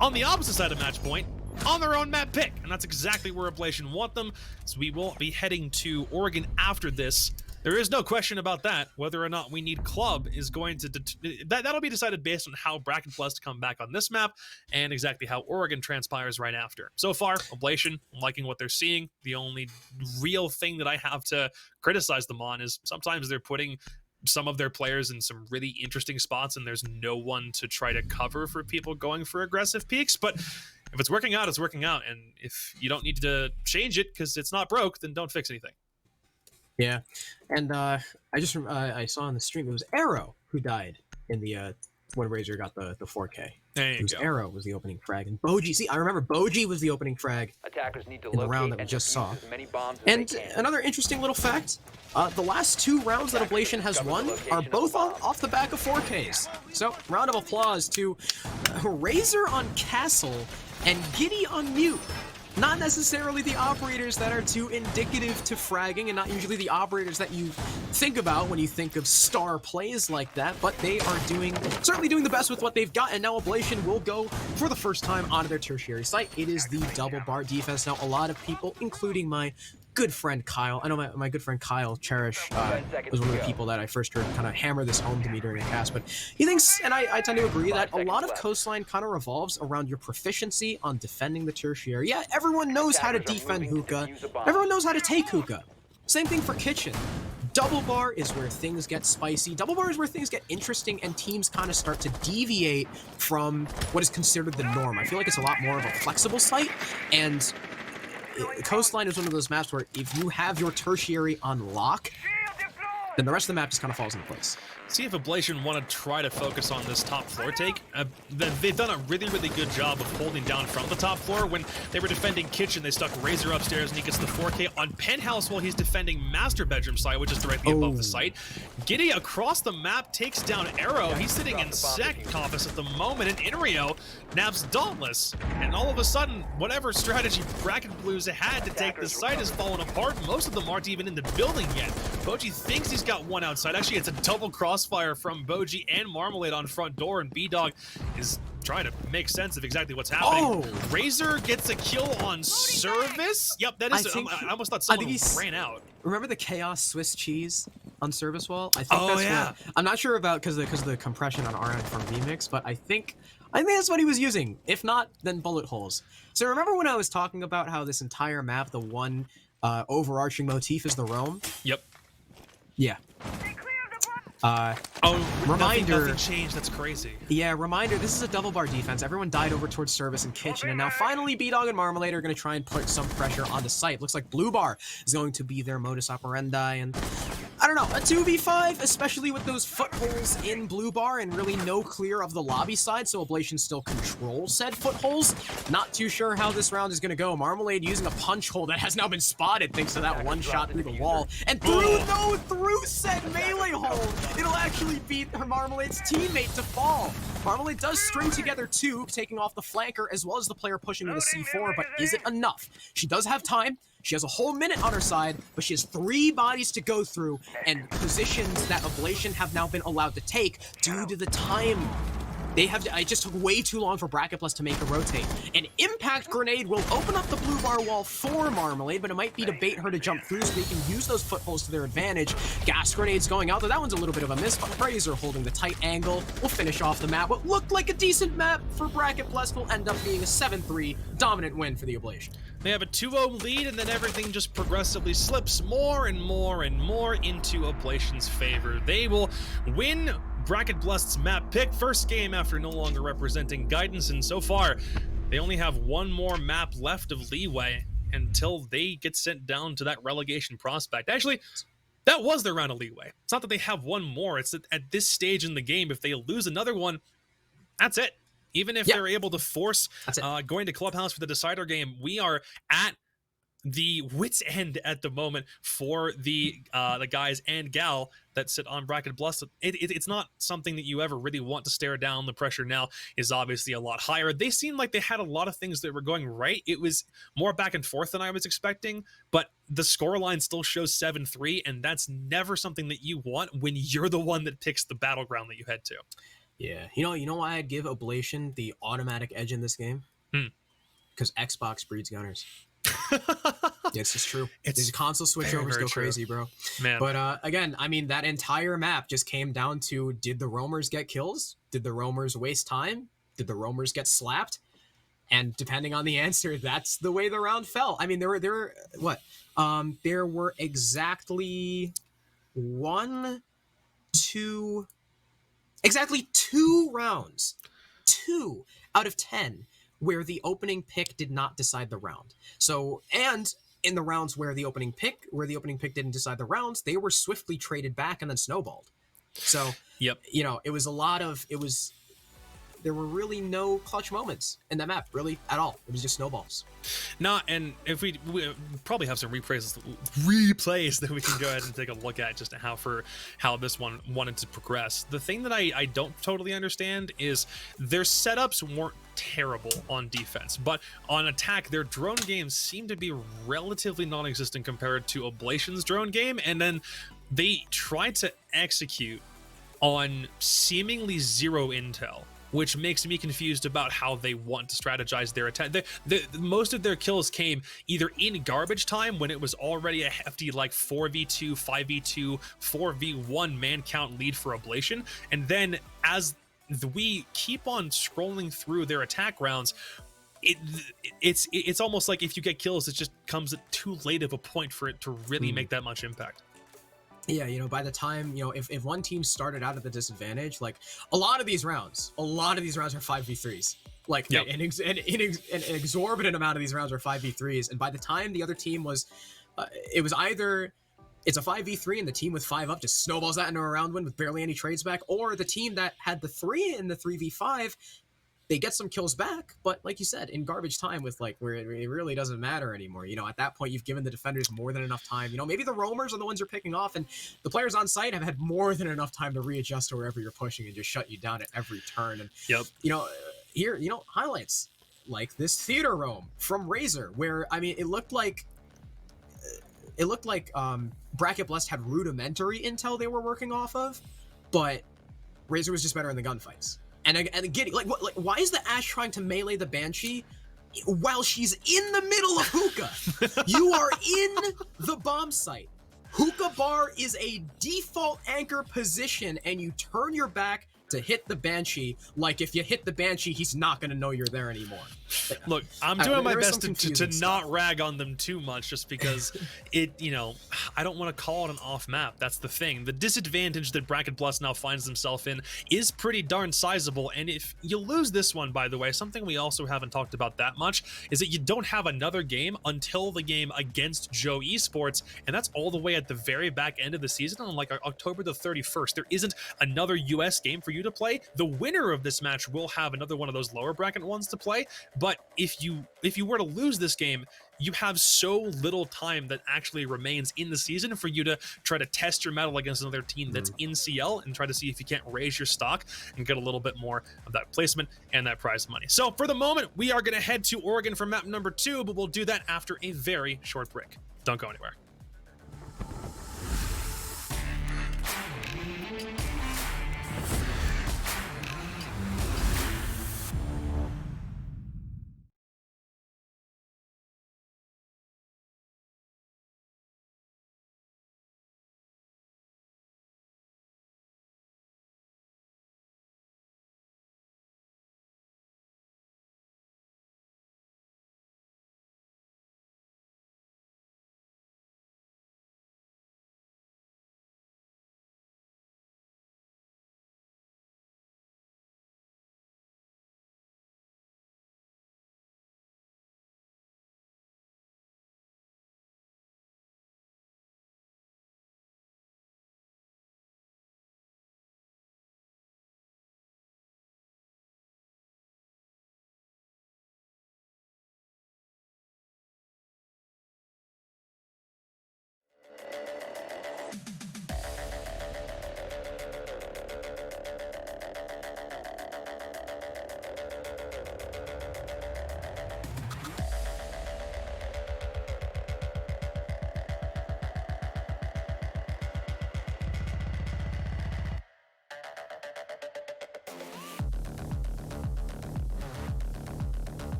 on the opposite side of match point, on their own map pick, and that's exactly where Ablation want them. So we will be heading to Oregon after this. There is no question about that. Whether or not we need club is going to that'll be decided based on how Bracket Blessed come back on this map and exactly how Oregon transpires right after. So far, Ablation, I'm liking what they're seeing. The only real thing that I have to criticize them on is sometimes they're putting some of their players in some really interesting spots and there's no one to try to cover for people going for aggressive peaks. But if it's working out, it's working out. And if you don't need to change it because it's not broke, then don't fix anything. Yeah, and I saw on the stream it was Arrow who died in the when Razor got the 4K. There you go. Arrow was the opening frag, and Boji. See, I remember Boji was the opening frag in the round that we just saw. And another interesting little fact: the last 2 rounds that Ablation has won are both off the back of 4Ks. So, round of applause to Razor on Castle and Giddy on Mute. Not necessarily the operators that are too indicative to fragging, and not usually the operators that you think about when you think of star plays like that, but they are certainly doing the best with what they've got, and now Ablation will go for the first time onto their tertiary site. It is the double bar defense. Now, a lot of people, including my good friend Kyle, I know my good friend Kyle Cherish was one of the people that I first heard kind of hammer this home to me during the cast, but he thinks, and I tend to agree, that a lot of Coastline kind of revolves around your proficiency on defending the tertiary. Yeah, everyone knows how to defend hookah. Everyone knows how to take hookah. Same thing for kitchen. Double bar is where things get spicy. Double bar is where things get interesting and teams kind of start to deviate from what is considered the norm. I feel like it's a lot more of a flexible site, and Coastline is one of those maps where if you have your tertiary on lock, then the rest of the map just kind of falls into place. See if Ablation want to try to focus on this top floor take. They've done a really, really good job of holding down from the top floor. When they were defending kitchen, they stuck Razor upstairs and he gets the 4K on penthouse while he's defending master bedroom side, which is directly above the site. Giddy across the map takes down Arrow. He's sitting in second office at the moment, and Inrio nabs Dauntless. And all of a sudden, whatever strategy Bracket Blues had to take the site has fallen apart. Most of them aren't even in the building yet. Boji thinks he's got one outside. Actually, it's a double crossfire from Boji and Marmalade on front door, and B-Dog is trying to make sense of exactly what's happening. Razor gets a kill on service. Yep, that is. I almost thought someone ran out. Remember the Chaos Swiss cheese on service wall? I think that's what, I'm not sure about because of the compression on our end from VMix, but I think that's what he was using. If not, then bullet holes. So remember when I was talking about how this entire map, the one overarching motif is the roam? Yep. Yeah. Reminder. Nothing changed. That's crazy. Yeah, reminder. This is a double bar defense. Everyone died over towards service and kitchen, and now finally B-Dog and Marmalade are going to try and put some pressure on the site. Looks like Blue Bar is going to be their modus operandi, and I don't know, a 2v5, especially with those footholes in Blue Bar and really no clear of the lobby side, so Ablation still controls said footholes. Not too sure how this round is going to go. Marmalade using a punch hole that has now been spotted thanks to that one shot through the wall, and through said melee hole, it'll actually beat her Marmalade's teammate to fall. Marmalade does string together two, taking off the flanker as well as the player pushing with a C4, but is it enough? She does have time. She has a whole minute on her side, but she has 3 bodies to go through and positions that Ablation have now been allowed to take due to the time. It just took way too long for Bracket Blessed to make a rotate. An impact grenade will open up the Blue Bar wall for Marmalade, but it might be to bait her to jump through so they can use those footholds to their advantage. Gas grenades going out, though that one's a little bit of a miss, but Razor holding the tight angle will finish off the map. What looked like a decent map for Bracket Blessed will end up being a 7-3 dominant win for the Ablation. They have a 2-0 lead, and then everything just progressively slips more and more and more into Ablation's favor. They will win Bracket Blessed's map pick, first game after no longer representing Guidance, and so far, they only have one more map left of leeway until they get sent down to that relegation prospect. Actually, that was their round of leeway. It's not that they have one more, it's that at this stage in the game, if they lose another one, that's it. Even if they're able to force going to Clubhouse for the decider game, we are at the wit's end at the moment for the guys and gal that sit on Bracket Blessed. It's not something that you ever really want to stare down. The pressure now is obviously a lot higher. They seemed like they had a lot of things that were going right. It was more back and forth than I was expecting, but the scoreline still shows 7-3, and that's never something that you want when you're the one that picks the battleground that you head to. Yeah, you know why I'd give Ablation the automatic edge in this game? Because Xbox breeds gunners. It's just true. These console switchovers go crazy, bro. Man. But again, I mean, that entire map just came down to, did the roamers get kills? Did the roamers waste time? Did the roamers get slapped? And depending on the answer, that's the way the round fell. I mean, there were exactly two rounds, 2 out of 10, where the opening pick did not decide the round. So, and in the rounds where the opening pick didn't decide the rounds, they were swiftly traded back and then snowballed. So, there were really no clutch moments in that map, really, at all. It was just snowballs. And if we probably have some replays that we can go ahead and take a look at just how this one wanted to progress. The thing that I don't totally understand is their setups weren't terrible on defense, but on attack, their drone games seem to be relatively non-existent compared to Ablation's drone game, and then they tried to execute on seemingly zero intel which makes me confused about how they want to strategize their attack. Most of their kills came either in garbage time when it was already a hefty like 4v2, 5v2, 4v1 man count lead for Ablation, and then as we keep on scrolling through their attack rounds, it's almost like if you get kills, it just comes at too late of a point for it to really make that much impact. Yeah, by the time, if one team started out at the disadvantage, like a lot of these rounds are 5v3s. Like Yep. an exorbitant amount of these rounds are 5v3s, and by the time the other team was, it was either it's a 5v3 and the team with 5 up just snowballs that into a round win with barely any trades back, or the team that had the 3 in the 3v5, they get some kills back, but like you said, in garbage time with like where it really doesn't matter anymore. At that point, you've given the defenders more than enough time. Maybe the roamers are the ones you're picking off, and the players on site have had more than enough time to readjust to wherever you're pushing and just shut you down at every turn. And here, highlights like this theater roam from Razor, where it looked like Bracket Blessed had rudimentary intel they were working off of, but Razor was just better in the gunfights. And again, why is the Ashe trying to melee the Banshee while she's in the middle of hookah? You are in the bomb site. Hookah bar is a default anchor position, and you turn your back to hit the Banshee. Like, if you hit the Banshee, he's not going to know you're there anymore. Look, I'm doing my best to not rag on them too much, just because I don't want to call it an off map. That's the thing. The disadvantage that Bracket Blessed now finds himself in is pretty darn sizable, and if you lose this one, by the way, something we also haven't talked about that much is that you don't have another game until the game against Joe Esports, and that's all the way at the very back end of the season on like October the 31st. There isn't another US game for you to play. The winner of this match will have another one of those lower bracket ones to play, but if you were to lose this game, you have so little time that actually remains in the season for you to try to test your mettle against another team that's in CL and try to see if you can't raise your stock and get a little bit more of that placement and that prize money. So for the moment, we are going to head to Oregon for map number 2, but we'll do that after a very short break. Don't go anywhere.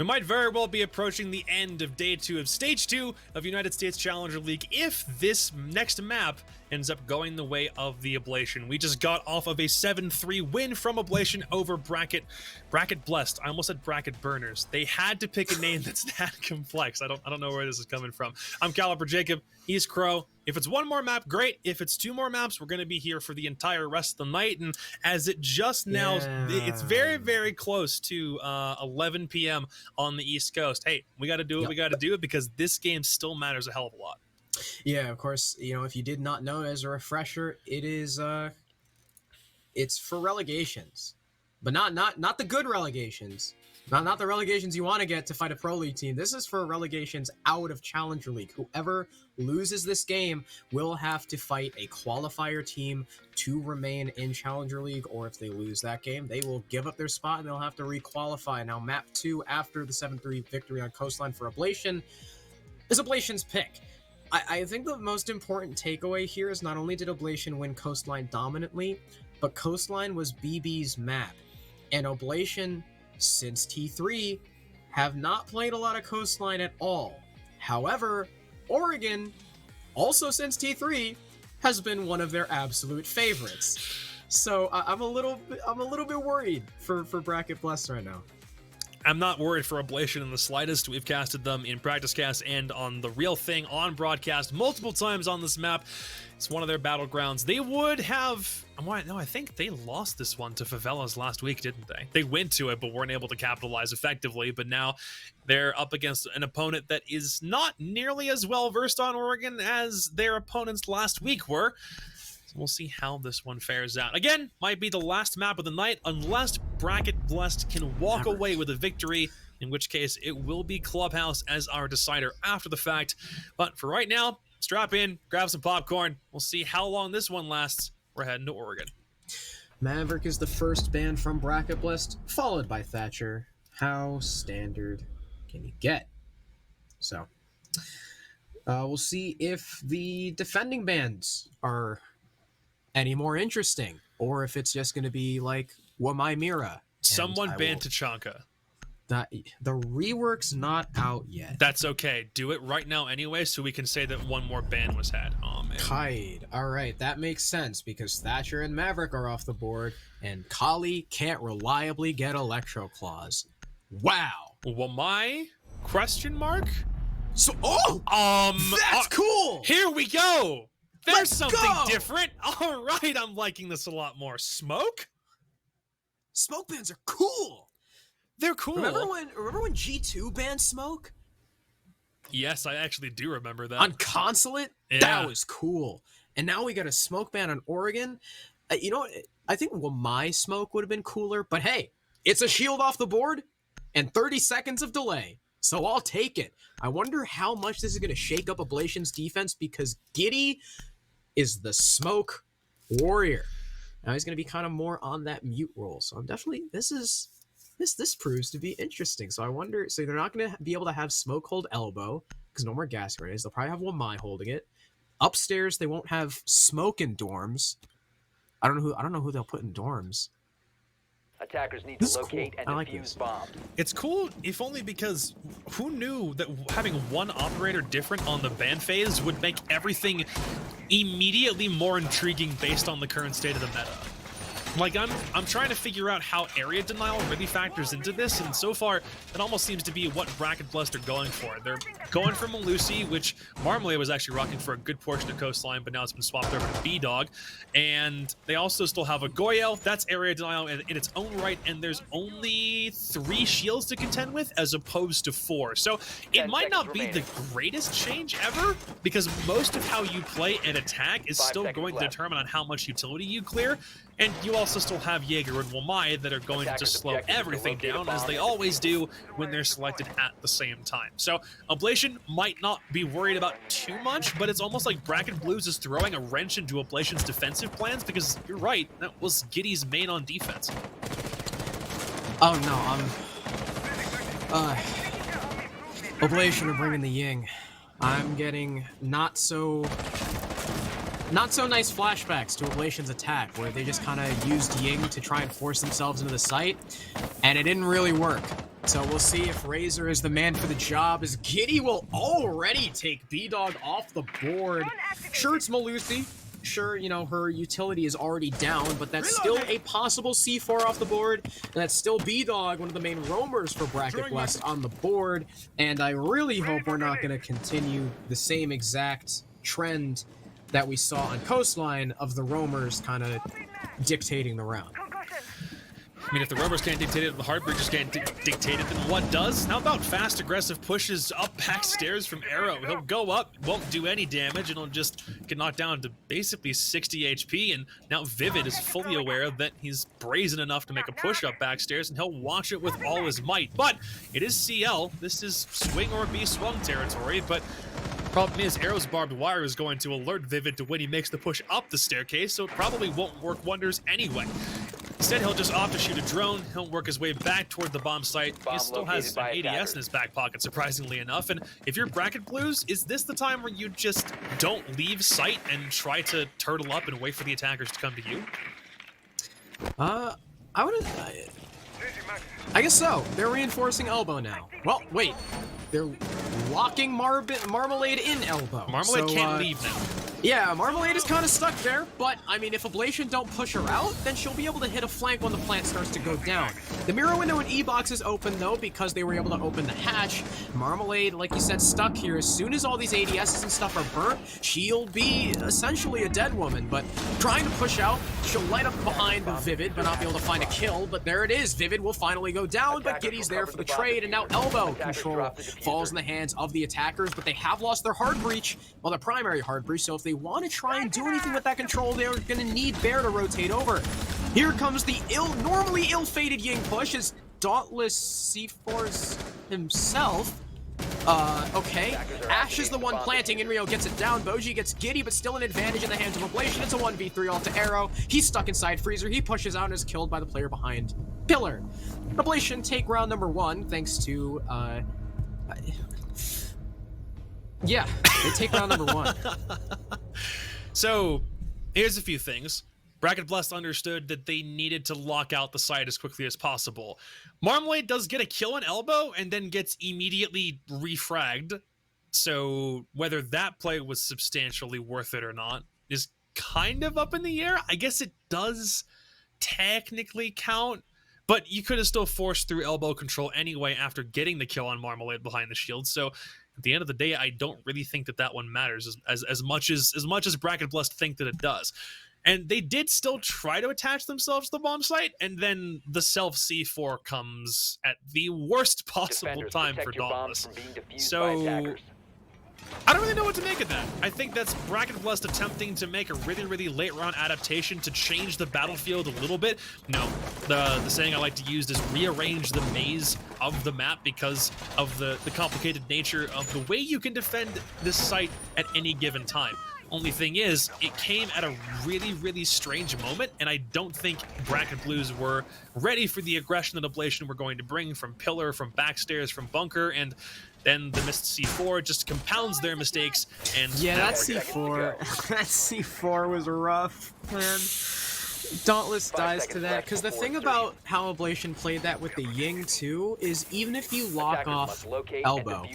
We might very well be approaching the end of day 2 of stage 2 of United States Challenger League if this next map ends up going the way of the Ablation. We just got off of a 7-3 win from Ablation over Bracket Blessed. I almost said Bracket Burners. They had to pick a name that's that complex. I don't know where this is coming from. I'm Caliber Jacob. He's Crow. If it's one more map, great. If it's 2 more maps, we're going to be here for the entire rest of the night. And as it just now, it's very, very close to 11 p.m. on the East Coast. Hey, we got to do it. We got to do it because this game still matters a hell of a lot. Yeah, of course. You know, if you did not know, as a refresher, it is it's for relegations, but not the good relegations. Not the relegations you want to get to fight a Pro League team. This is for relegations out of Challenger League. Whoever loses this game will have to fight a qualifier team to remain in Challenger League, or if they lose that game, they will give up their spot and they'll have to requalify. Now, map 2 after the 7-3 victory on Coastline for Ablation is Ablation's pick. I think the most important takeaway here is not only did Ablation win Coastline dominantly, but Coastline was BB's map. And Ablation, since T3, have not played a lot of Coastline at all. However, Oregon, also since T3, has been one of their absolute favorites. So I'm a little bit worried for Bracket Blessed right now. I'm not worried for Ablation in the slightest. We've casted them in practice cast and on the real thing on broadcast multiple times on this map. It's one of their battlegrounds. They would have... No, I think they lost this one to Favelas last week, didn't they? They went to it, but weren't able to capitalize effectively. But now they're up against an opponent that is not nearly as well versed on Oregon as their opponents last week were. So we'll see how this one fares out. Again, might be the last map of the night, unless Bracket Blessed can walk away with a victory, in which case it will be Clubhouse as our decider after the fact. But for right now, strap in, grab some popcorn. We'll see how long this one lasts. We're heading to Oregon. Maverick is the first ban from Bracket Blessed, followed by Thatcher. How standard can you get? So, we'll see if the defending bans are any more interesting, or if it's just going to be like Wamai Mira. Someone banned Tachanka. The rework's not out yet. That's okay. Do it right now anyway, so we can say that one more ban was had. Oh, man. Kide. All right, that makes sense, because Thatcher and Maverick are off the board, and Kali can't reliably get Electro Claws. Wow. Wamai? Question mark? So, that's cool. Here we go. There's Let's something go! different. All right, I'm liking this a lot more. Smoke? Smoke bans are cool. They're cool. Remember when G2 banned Smoke? Yes, I actually do remember that. On Consulate? Yeah. That was cool. And now we got a Smoke ban on Oregon. You know, I think Wamai Smoke would have been cooler, but hey, it's a shield off the board and 30 seconds of delay. So I'll take it. I wonder how much this is going to shake up Ablation's defense, because Giddy is the Smoke warrior. Now he's going to be kind of more on that mute role. So I'm definitely, this proves to be interesting. So I wonder, so they're not going to be able to have Smoke hold elbow because no more gas grenades. They'll probably have Wamai holding it. Upstairs, they won't have Smoke in dorms. I don't know who they'll put in dorms. Attackers need to locate and like defuse this. bombs. It's cool, if only because who knew that having one operator different on the ban phase would make everything immediately more intriguing based on the current state of the meta. Like, I'm trying to figure out how area denial really factors into this, and so far, it almost seems to be what Bracket Blessed are going for. They're going for Malusi, which Marmalade was actually rocking for a good portion of Coastline, but now it's been swapped over to B-Dog. And they also still have a Goyel. That's area denial in its own right, and there's only 3 shields to contend with, as opposed to 4. So it might not be the greatest change ever, because most of how you play and attack is still going to determine on how much utility you clear. And you also still have Jaeger and Wamai that are going to just slow everything down, as they always do when they're selected at the same time. So Ablation might not be worried about too much, but it's almost like Bracket Blues is throwing a wrench into Ablation's defensive plans, because you're right, that was Giddy's main on defense. Oh no, Oblation are bringing the Ying. I'm getting not so nice flashbacks to Ablation's attack, where they just kind of used Ying to try and force themselves into the site, and it didn't really work. So we'll see if Razor is the man for the job, as Giddy will already take B-Dog off the board. Sure, it's Malusi. Sure, you know, her utility is already down, but that's still a possible C4 off the board, and that's still B-Dog, one of the main roamers for Bracket Blessed on the board, and I really hope we're not going to continue the same exact trend that we saw on Coastline of the roamers kind of dictating the round. I mean, if the roamers can't dictate it, the Heartbreakers can't dictate it, then what does? How about fast, aggressive pushes up backstairs from Arrow? He'll go up, won't do any damage, and he'll just get knocked down to basically 60 HP, and now Vivid is fully aware that he's brazen enough to make a push up backstairs, and he'll watch it with all his might. But it is CL. This is swing or be swung territory, but problem is, Arrow's barbed wire is going to alert Vivid to when he makes the push up the staircase, so it probably won't work wonders anyway. Instead, he'll just opt to shoot a drone. He'll work his way back toward the bomb site. He still has an ADS in his back pocket, surprisingly enough. And if you're Bracket Blues, is this the time where you just don't leave sight and try to turtle up and wait for the attackers to come to you? I guess so. They're reinforcing elbow now. Well, wait. They're locking Marmalade in elbow. Marmalade can't leave now. Yeah, Marmalade is kind of stuck there, but, I mean, if Ablation don't push her out, then she'll be able to hit a flank when the plant starts to go down. The mirror window and E-box is open, though, because they were able to open the hatch. Marmalade, like you said, stuck here. As soon as all these ADSs and stuff are burnt, she'll be essentially a dead woman, but trying to push out, she'll light up behind Vivid, but not be able to find a kill, but there it is. Vivid will finally go down, but Giddy's there for the trade, and now elbow control falls in the hands of the attackers, but they have lost their hard breach, well, their primary hard breach, so if they want to try and do anything with that control, they're going to need Bear to rotate over. Here comes the normally ill-fated Ying push as Dauntless C4s himself. Okay. Ash is the one planting, Inrio gets it down, Boji gets Giddy, but still an advantage in the hands of Ablation. It's a 1v3 all to Arrow. He's stuck inside Freezer, he pushes out and is killed by the player behind Pillar. Ablation take round number 1, thanks to, yeah, they take round number 1. So, here's a few things. Bracket Blessed understood that they needed to lock out the site as quickly as possible. Marmalade does get a kill on elbow and then gets immediately refragged. So, whether that play was substantially worth it or not is kind of up in the air. I guess it does technically count, but you could have still forced through elbow control anyway after getting the kill on Marmalade behind the shield. So, at the end of the day, I don't really think that that one matters as much as Bracket Blessed think that it does. And they did still try to attach themselves to the bomb site, and then the self C4 comes at the worst possible time for Dauntless. So I don't really know what to make of that. I think that's Bracket Blessed attempting to make a really, really late round adaptation to change the battlefield a little bit. No, the saying I like to use is rearrange the maze of the map because of the complicated nature of the way you can defend this site at any given time. Only thing is, it came at a really, really strange moment, and I don't think Bracket Blues were ready for the aggression that Ablation were going to bring from Pillar, from backstairs, from Bunker, and then the missed C4 just compounds their mistakes. And yeah, that C4, that C4 was rough, man. Dauntless dies to that, because the thing about how Ablation played that with the Ying too is even if you lock off elbow,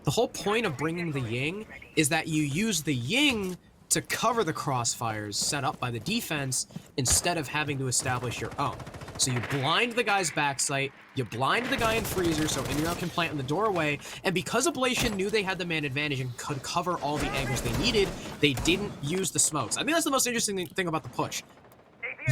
the whole point of bringing the Ying is that you use the Ying to cover the crossfires set up by the defense instead of having to establish your own. So you blind the guy's backside, you blind the guy in Freezer so Inrio can plant in the doorway, and because Ablation knew they had the man advantage and could cover all the angles they needed, they didn't use the smokes. I think that's the most interesting thing about the push.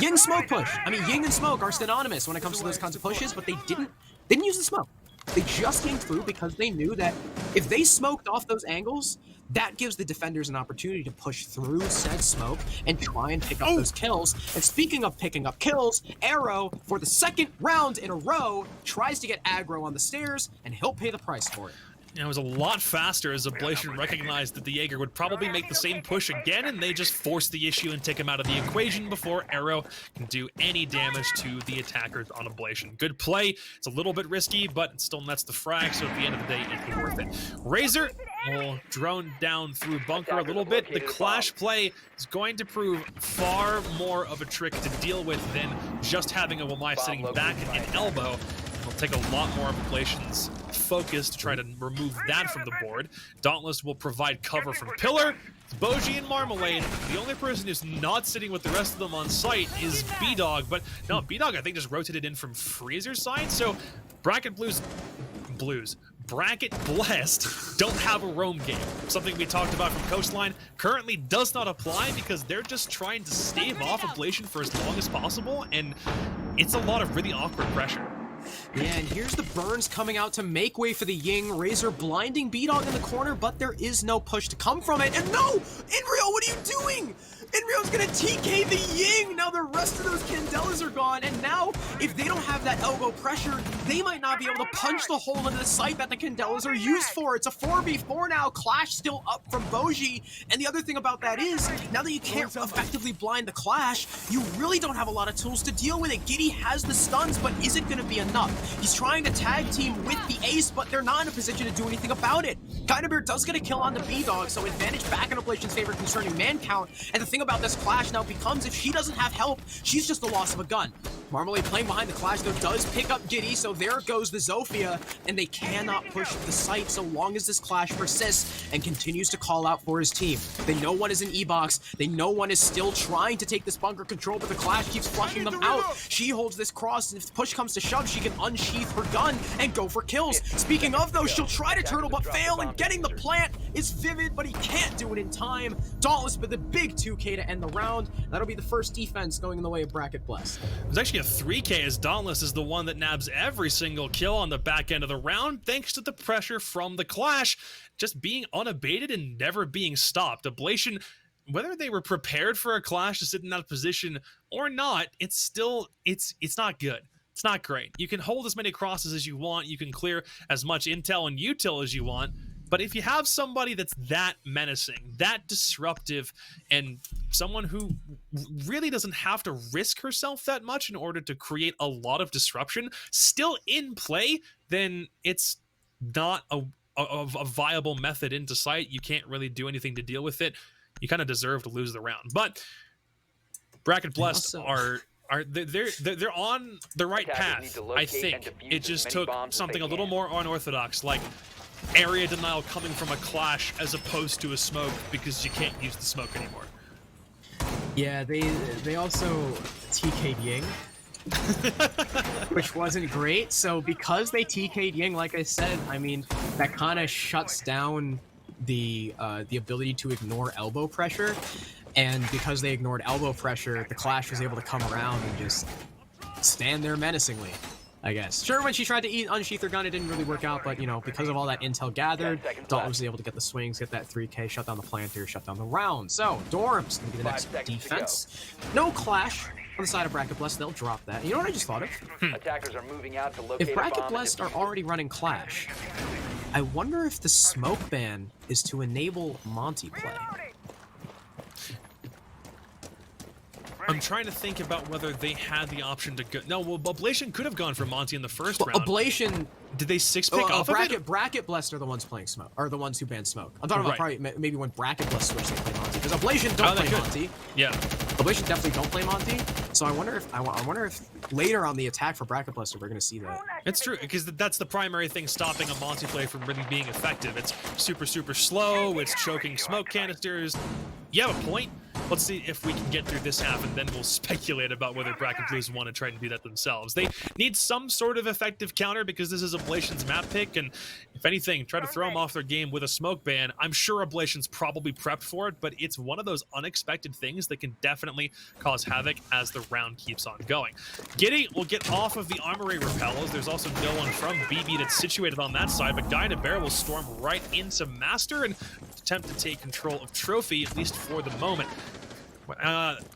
Ying smoke push. I mean, Ying and smoke are synonymous when it comes to those kinds of pushes, but they didn't use the smoke. They just came through because they knew that if they smoked off those angles, that gives the defenders an opportunity to push through said smoke and try and pick up those kills. And speaking of picking up kills, Arrow, for the second round in a row, tries to get aggro on the stairs, and he'll pay the price for it. It was a lot faster as Ablation recognized that the Jaeger would probably make the same push again, and they just forced the issue and take him out of the equation before Arrow can do any damage to the attackers on Ablation. Good play. It's a little bit risky, but it still nets the frag, so at the end of the day, it's worth it. Razor will drone down through Bunker a little bit. The clash play is going to prove far more of a trick to deal with than just having a Wamai sitting back in elbow. He'll take a lot more of Ablation's focus to try to remove that from the board. Dauntless will provide cover from Pillar. It's Boji and Marmalade. The only person who's not sitting with the rest of them on site is B-Dog, but no, B-Dog I think just rotated in from Freezer's side, so Bracket Bracket Blessed don't have a roam game. Something we talked about from Coastline currently does not apply because they're just trying to stave off Ablation for as long as possible, and it's a lot of really awkward pressure. Yeah, and here's the burns coming out to make way for the Ying. Razor blinding B-Dog in the corner, but there is no push to come from it. And no! Inrio, what are you doing? Inrio's gonna TK the Ying! Now the rest of those Candelas are gone, and now, if they don't have that elbow pressure, they might not be able to punch the hole into the site that the Candelas are used for. It's a 4v4 now, Clash still up from Boji, and the other thing about that is, now that you can't effectively blind the Clash, you really don't have a lot of tools to deal with it. Giddy has the stuns, but is it gonna be enough? He's trying to tag team with the Ace, but they're not in a position to do anything about it. Dynabear does get a kill on the B-Dog, so advantage back in Ablation's favor concerning man count, and the thing about this Clash now becomes if she doesn't have help, she's just the loss of a gun. Marmalade playing behind the Clash though does pick up Giddy, so there goes the Zofia, and they cannot push the site so long as this Clash persists and continues to call out for his team. They know one is in E-Box, they know one is still trying to take this bunker control, but the Clash keeps flushing them out. She holds this cross, and if the push comes to shove, she can unsheath her gun and go for kills. Speaking of though, she'll try to turtle but fail, and getting the plant is Vivid, but he can't do it in time. Dauntless with the big 2K to end the round. That'll be the first defense going in the way of Bracket Blessed. There's actually a 3K as Dauntless is the one that nabs every single kill on the back end of the round thanks to the pressure from the Clash just being unabated and never being stopped. Ablation, whether they were prepared for a Clash to sit in that position or not, it's still, it's not good. It's not great. You can hold as many crosses as you want, you can clear as much intel and util as you want, but if you have somebody that's that menacing, that disruptive, and someone who really doesn't have to risk herself that much in order to create a lot of disruption still in play, then it's not a viable method into sight. You can't really do anything to deal with it. You kind of deserve to lose the round. But Bracket Blessed they're on the right path, I think. It just took something a little more unorthodox, like area denial coming from a Clash as opposed to a smoke, because you can't use the smoke anymore. Yeah, they also TK'd Ying, which wasn't great. So because they TK'd Ying, like I said, I mean, that kind of shuts down the ability to ignore elbow pressure. And because they ignored elbow pressure, the Clash was able to come around and just stand there menacingly, I guess. Sure, when she tried to unsheath her gun, it didn't really work out, but, you know, because of all that intel gathered, Dalton was able to get the swings, get that 3K, shut down the planter, shut down the round. So, Dorm's gonna be the next defense. No Clash on the side of Bracket Blessed, they'll drop that. You know what I just thought of? Attackers are moving out to locate If Bracket Blessed are already running Clash, I wonder if the smoke ban is to enable Monty play. I'm trying to think about whether they had the option to go. No, well, Ablation could have gone for Monty in the first round. Ablation. Did they 6-pick off of it? Bracket Blessed are the ones playing smoke, or the ones who ban smoke. I'm talking about probably maybe when Bracket Blessed switched to play Monty, because Ablation don't play Monty. Yeah. Ablation definitely don't play Monty. So I wonder if later on the attack for Bracket Blessed we're gonna see that. It's true, because that's the primary thing stopping a Monty play from really being effective. It's super slow. It's choking smoke canisters. You have a point. Let's see if we can get through this half, and then we'll speculate about whether Bracket Blues want to try and do that themselves. They need some sort of effective counter because this is Ablation's map pick, and if anything, try to throw them off their game with a smoke ban. I'm sure Ablation's probably prepped for it, but it's one of those unexpected things that can definitely cause havoc as the round keeps on going. Giddy will get off of the armory repels. There's also no one from BB that's situated on that side, but Dynabear will storm right into Master and attempt to take control of Trophy, at least for the moment.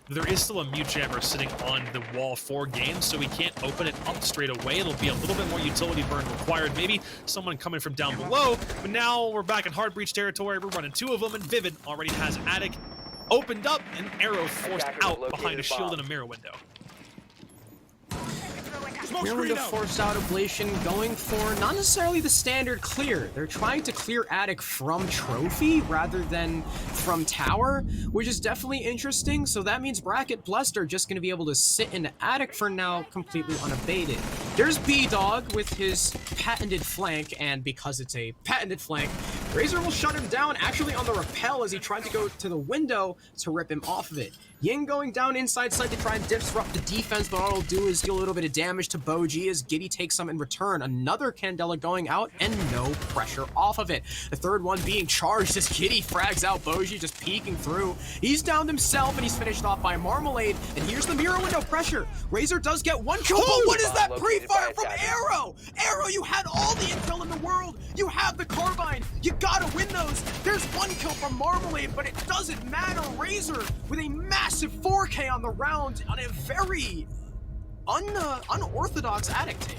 There is still a mute jammer sitting on the wall for games, so we can't open it up straight away. It'll be a little bit more utility burn required. Maybe someone coming from down below, but now we're back in hard breach territory. We're running two of them, and Vivid already has Attic opened up, and Arrow forced out behind a shield and a mirror window. Mirror Window forced out Ablation, going for not necessarily the standard clear. They're trying to clear attic from trophy rather than from tower, which is definitely interesting. So that means Bracket Blessed are just going to be able to sit in attic for now completely unabated. There's B-Dog with his patented flank, and because it's a patented flank, Razor will shut him down actually on the rappel as he tried to go to the window to rip him off of it. Ying going down inside side to try and disrupt the defense, but all it'll do is deal a little bit of damage to Boji as Giddy takes some in return. Another Candela going out and no pressure off of it. The third one being charged as Giddy frags out Boji, just peeking through. He's downed himself and he's finished off by Marmalade. And here's the mirror window pressure. Razor does get one kill, but what is that pre-fire from Arrow? Arrow, you had all the intel in the world. You have the carbine. You gotta win those. There's one kill from Marmalade, but it doesn't matter. Razor with a massive 4K on the round on a very unorthodox attic take.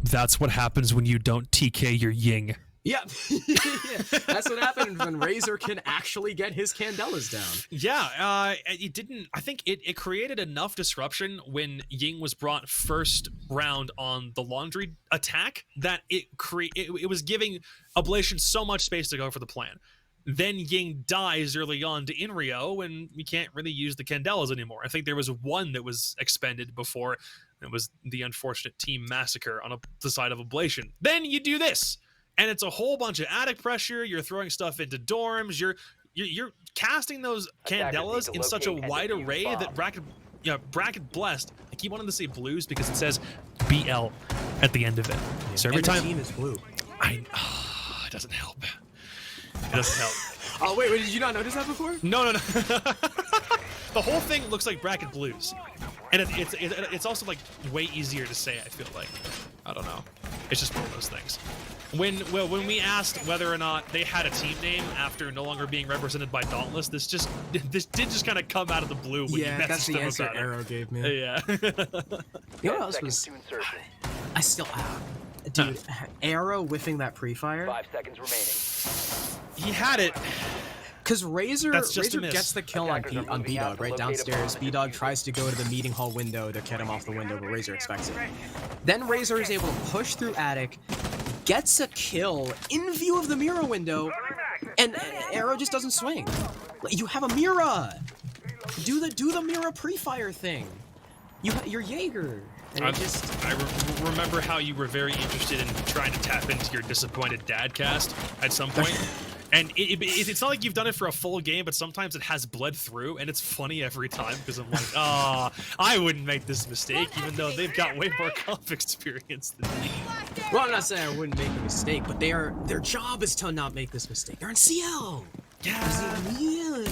That's what happens when you don't TK your Ying. Yeah. Yeah, that's what happens when Razor can actually get his Candelas down. Yeah, it didn't. I think it created enough disruption when Ying was brought first round on the laundry attack that it was giving Ablation so much space to go for the plan. Then Ying dies early on to Inrio, and we can't really use the Candelas anymore. I think there was one that was expended before. It was the unfortunate team massacre on the side of Ablation. Then you do this, and it's a whole bunch of attic pressure. You're throwing stuff into dorms. You're casting those Candelas in such a wide array that Bracket Blessed. I keep wanting to say blues because it says BL at the end of it. Yeah, so every time the team is blue. it doesn't help. It doesn't help. Oh, wait, did you not notice that before? No. The whole thing looks like Bracket Blues. And it's also, like, way easier to say, I feel like. I don't know. It's just one of those things. When we asked whether or not they had a team name after no longer being represented by Dauntless, this did just kind of come out of the blue when you messaged that's the them answer about Arrow gave me. Yeah. You know what else was... I still... dude, Arrow whiffing that pre-fire. 5 seconds remaining. He had it. Because Razor miss. gets the kill on B-Dog right downstairs. B-Dog tries to go to the meeting hall window to get him off the window, but Razor expects it. Then Razor is able to push through attic, gets a kill in view of the mirror window, and Arrow just doesn't swing. You have a mirror. Do the mirror pre-fire thing. You're Jaeger. I remember how you were very interested in trying to tap into your disappointed dad cast at some point. And it's not like you've done it for a full game, but sometimes it has bled through, and it's funny every time because I'm like, I wouldn't make this mistake, even though they've got way more comp experience than me. Well, I'm not saying I wouldn't make a mistake, but their job is to not make this mistake. They're in CL. Yeah.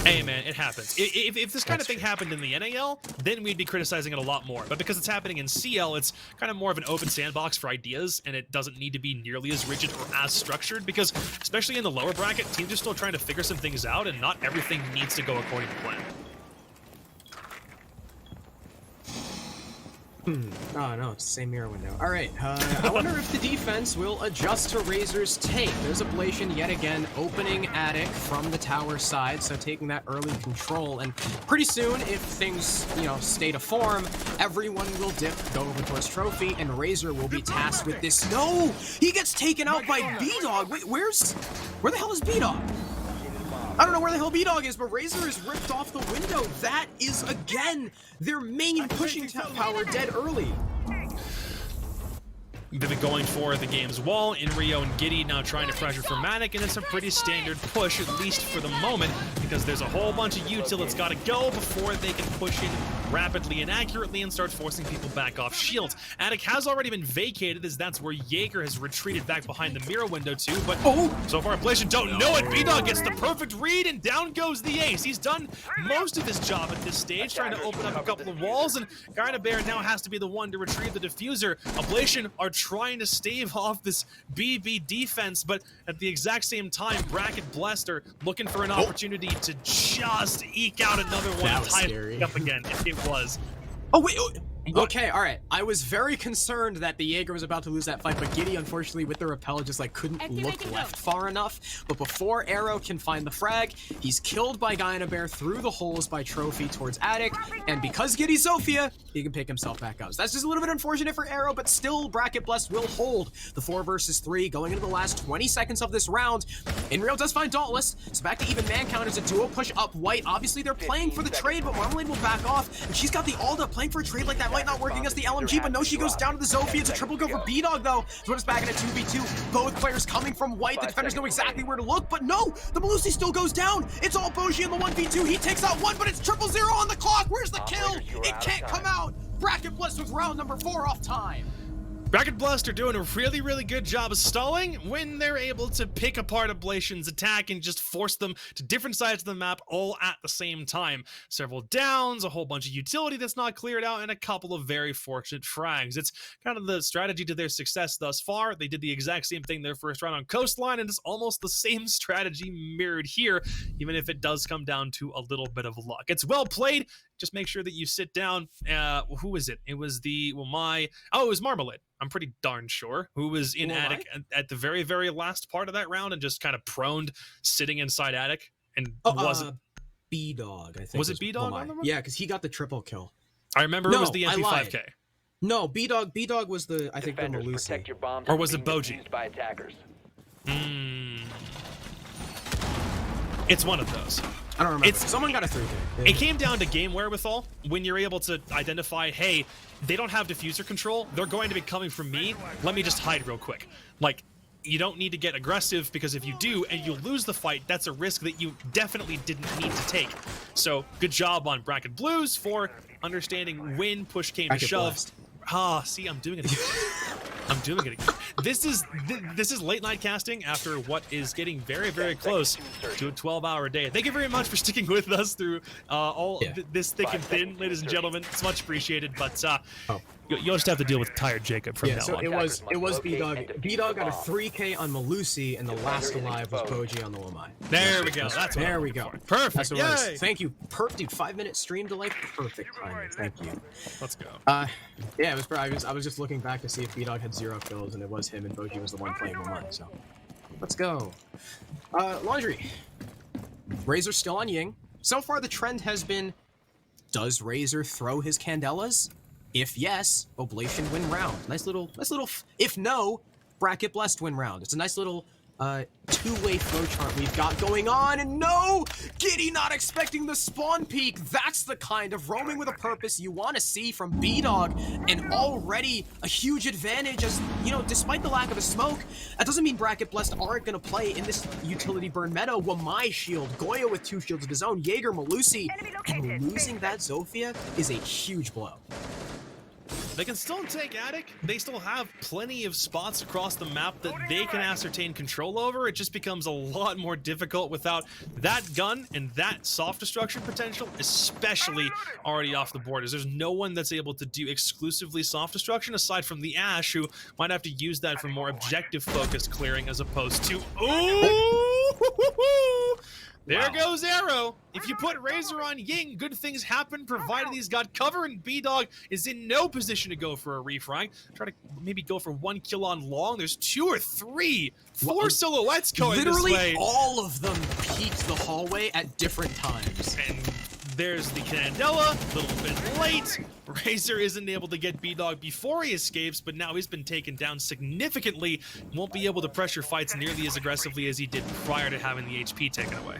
Hey, man, it happens. If this kind of thing happened in the NAL, then we'd be criticizing it a lot more. But because it's happening in CL, it's kind of more of an open sandbox for ideas, and it doesn't need to be nearly as rigid or as structured, because especially in the lower bracket, teams are still trying to figure some things out, and not everything needs to go according to plan. Oh, no, it's the same mirror window. All right, I wonder if the defense will adjust to Razor's take. There's Ablation yet again opening attic from the tower side, so taking that early control. And pretty soon, if things, stay to form, everyone will go over towards Trophy, and Razor will be tasked with this. No! He gets taken out by B-Dog. Wait, where the hell is B-Dog? I don't know where the hell B-Dog is, but Razor is ripped off the window. That is, again, their main pushing power dead early. They've been going for the game's wall. Inrio and Giddy now trying to pressure for Manic, and it's a pretty standard push, at least for the moment, because there's a whole bunch of util that's got to go before they can push in rapidly and accurately and start forcing people back off shields. Attic has already been vacated, as that's where Jaeger has retreated back behind the mirror window too, but so far Ablation don't know it. B-Dog gets the perfect read, and down goes the ace. He's done most of his job at this stage, trying to open up a couple of walls, and Garda Bear now has to be the one to retrieve the diffuser. Ablation are trying to stave off this BB defense, but at the exact same time, Bracket Blessed are looking for an opportunity to just eke out another one and tie it up again. It was. Oh, wait. Okay, all right. I was very concerned that the Jaeger was about to lose that fight, but Giddy, unfortunately, with the rappel, just like couldn't look left far enough. But before Arrow can find the frag, he's killed by Guy and a Bear through the holes by Trophy towards Attic, and because Giddy's Zofia, he can pick himself back up. So that's just a little bit unfortunate for Arrow, but still, Bracket Blessed will hold the 4 versus 3 going into the last 20 seconds of this round. Inreal does find Dauntless, so back to even man count as a duo push up White. Obviously, they're playing for the trade, but Marmalade will back off, and she's got the Alda playing for a trade like that might not work against the LMG, but no, she goes down to the Zofia. It's a triple go for B-Dog, though. So it's back in a 2v2. Both players coming from White. The defenders know exactly where to look, but no, the Melusi still goes down. It's all Boji in the 1v2. He takes out one, but it's 0-0 on the clock. Where's the kill? It can't come out. Bracket Blessed with round number 4 off time. Bracket Blessed are doing a really, really good job of stalling when they're able to pick apart Ablation's attack and just force them to different sides of the map all at the same time. Several downs, a whole bunch of utility that's not cleared out, and a couple of very fortunate frags. It's kind of the strategy to their success thus far. They did the exact same thing their first round on Coastline, and it's almost the same strategy mirrored here, even if it does come down to a little bit of luck. It's well played. Just make sure that you sit down. Who was it? It was it was Marmalade. I'm pretty darn sure, who was in Attic at the very, very last part of that round and just kind of proned sitting inside Attic. And wasn't B-Dog, I think. Was it B-Dog on the run? Yeah, because he got the triple kill. I remember it was the MP5K. No, B-Dog was the, I think, the Melusi. Or was it Boji? It's one of those. I don't remember. Someone got a 3K. Yeah. It came down to game wherewithal when you're able to identify, hey, they don't have diffuser control. They're going to be coming from me. Let me just hide real quick. Like, you don't need to get aggressive, because if you do and you lose the fight, that's a risk that you definitely didn't need to take. So good job on Bracket Blues for understanding when push came to shove. See, I'm doing it again. I'm doing it again. This is late night casting after what is getting very, very close to a 12-hour day. Thank you very much for sticking with us through this thick and thin, ladies and gentlemen. It's much appreciated, but you'll just have to deal with tired Jacob from now on. It was B-Dog. B-Dog got a 3K on Melusi, and the last alive was Boji on the Lamai. There we go. That's what there we go. Perfect. That's what it was. Thank you. Dude, 5-minute stream delay. Perfect timing. Thank you. Let's go. Yeah, it was. I was just looking back to see if B-Dog had 0 kills, and it was him, and Boji was the one playing Lamai. So, let's go. Laundry. Razor still on Ying. So far, the trend has been: does Razor throw his Candelas? If yes, Oblation win round. Nice little. If no, Bracket Blessed win round. It's a nice little two-way flowchart we've got going on, and no! Giddy not expecting the spawn peak. That's the kind of roaming with a purpose you want to see from B-Dog, and already a huge advantage as, you know, despite the lack of a smoke, that doesn't mean Bracket Blessed aren't going to play in this utility burn meta. Wamai shield, Goya with 2 shields of his own, Jaeger, Melusi, and losing that Zofia is a huge blow. They can still take Attic. They still have plenty of spots across the map that they can ascertain control over. It just becomes a lot more difficult without that gun and that soft destruction potential, especially already off the borders. There's no one that's able to do exclusively soft destruction aside from the Ash, who might have to use that for more objective focused clearing as opposed to... Ooh! There goes Arrow. If you put Razor on Ying, good things happen, provided he's got cover, and B-Dog is in no position to go for a refrag. Try to maybe go for 1 kill on long. There's 2 or 3, 4 silhouettes going this way. Literally all of them peeked the hallway at different times. And there's the Candela, a little bit late. Razor isn't able to get B-Dog before he escapes, but now he's been taken down significantly. Won't be able to pressure fights nearly as aggressively as he did prior to having the HP taken away.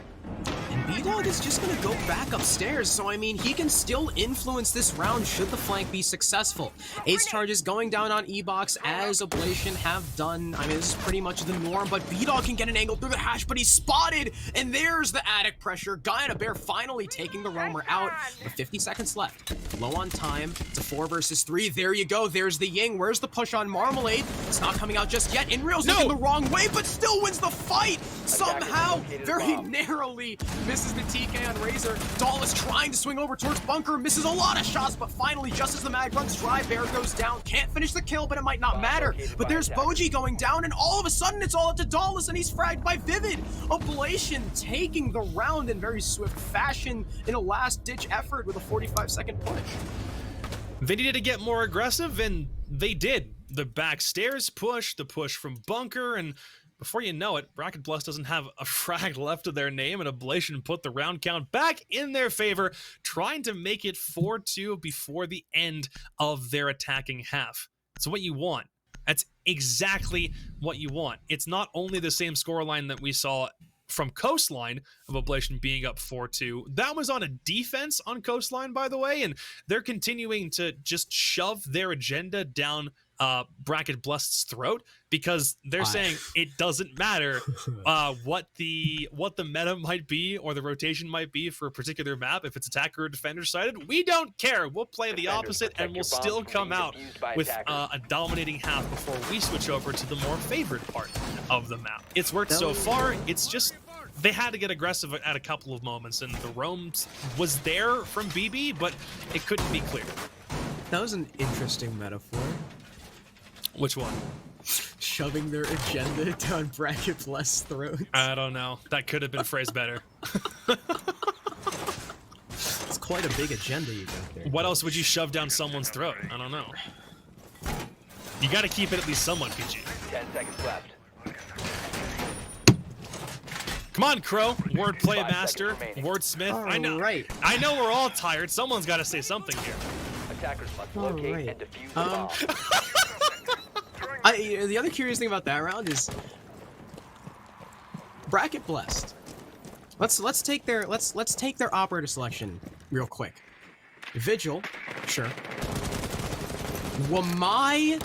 And B-Dog is just going to go back upstairs, so I mean, he can still influence this round should the flank be successful. Ace charges going down on E-Box as Ablation have done. I mean, this is pretty much the norm, but B-Dog can get an angle through the hash, but he's spotted, and there's the Attic pressure. Guy and a Bear finally taking the roamer out, with 50 seconds left. Low on time, it's a 4 versus 3. There you go, there's the Ying. Where's the push on Marmalade? It's not coming out just yet. Inreal's looking the wrong way, but still wins the fight! Somehow, very narrowly misses the TK on Razor. Dauntless trying to swing over towards Bunker, misses a lot of shots, but finally, just as the mag runs dry, Bear goes down. Can't finish the kill, but it might not matter. But there's Boji going down, and all of a sudden, it's all up to Dauntless, and he's fragged by Vivid. Ablation taking the round in very swift fashion in a last-ditch effort with a 45-second push. They needed to get more aggressive, and they did. The back stairs push, the push from bunker, and before you know it, Bracket Blessed doesn't have a frag left of their name, and Ablation put the round count back in their favor, trying to make it 4-2 before the end of their attacking half. That's what you want. That's exactly what you want. It's not only the same scoreline that we saw from Coastline of Ablation being up 4-2. That was on a defense on Coastline, by the way, and they're continuing to just shove their agenda down Bracket Blessed's throat, because they're saying it doesn't matter what the meta might be or the rotation might be for a particular map. If it's attacker or defender sided, we don't care. We'll play the opposite, and we'll still come out with a dominating half before we switch over to the more favored part of the map. It's worked so far. It's just they had to get aggressive at a couple of moments, and the roam was there from BB, but it couldn't be clear. That was an interesting metaphor. Which one? Shoving their agenda down Bracket Blessed's throats. I don't know. That could have been phrased better. It's quite a big agenda you got there. What else would you shove down someone's throat? I don't know. You got to keep it at least somewhat PG. 10 seconds left. Come on, Crow. Wordplay 5 master. seconds remaining. Wordsmith. I know. Right. I know we're all tired. Someone's got to say something here. Attackers must All locate right. and defuse the bomb. The other curious thing about that round is Bracket Blessed. Let's take their operator selection real quick. Vigil, sure. Wamai,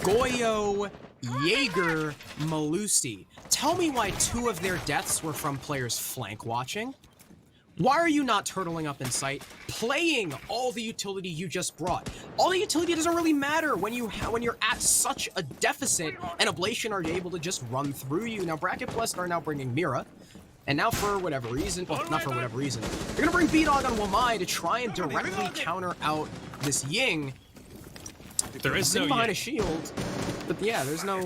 Goyo, Jaeger, Malusi. Tell me why 2 of their deaths were from players flank watching. Why are you not turtling up in sight, playing all the utility you just brought? All the utility doesn't really matter when you're at such a deficit, and Ablation are able to just run through you. Now, Bracket Blessed are now bringing Mira, and now for whatever reason, well, not for whatever reason, they're gonna bring B-Dog on Wamai to try and directly counter out this Ying. There is no behind Ying. a shield, but yeah, there's no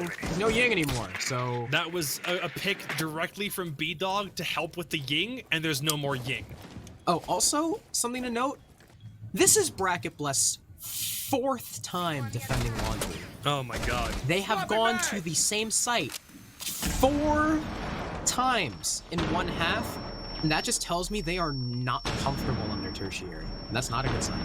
Ying anymore. So That was a pick directly from B-Dog to help with the Ying, and there's no more Ying. oh, also something to note: this is Bracket Blessed's 4th time defending Laundry. Oh my god. They have gone to the same site 4 times in one half, and that just tells me they are not comfortable under tertiary, and that's not a good sign.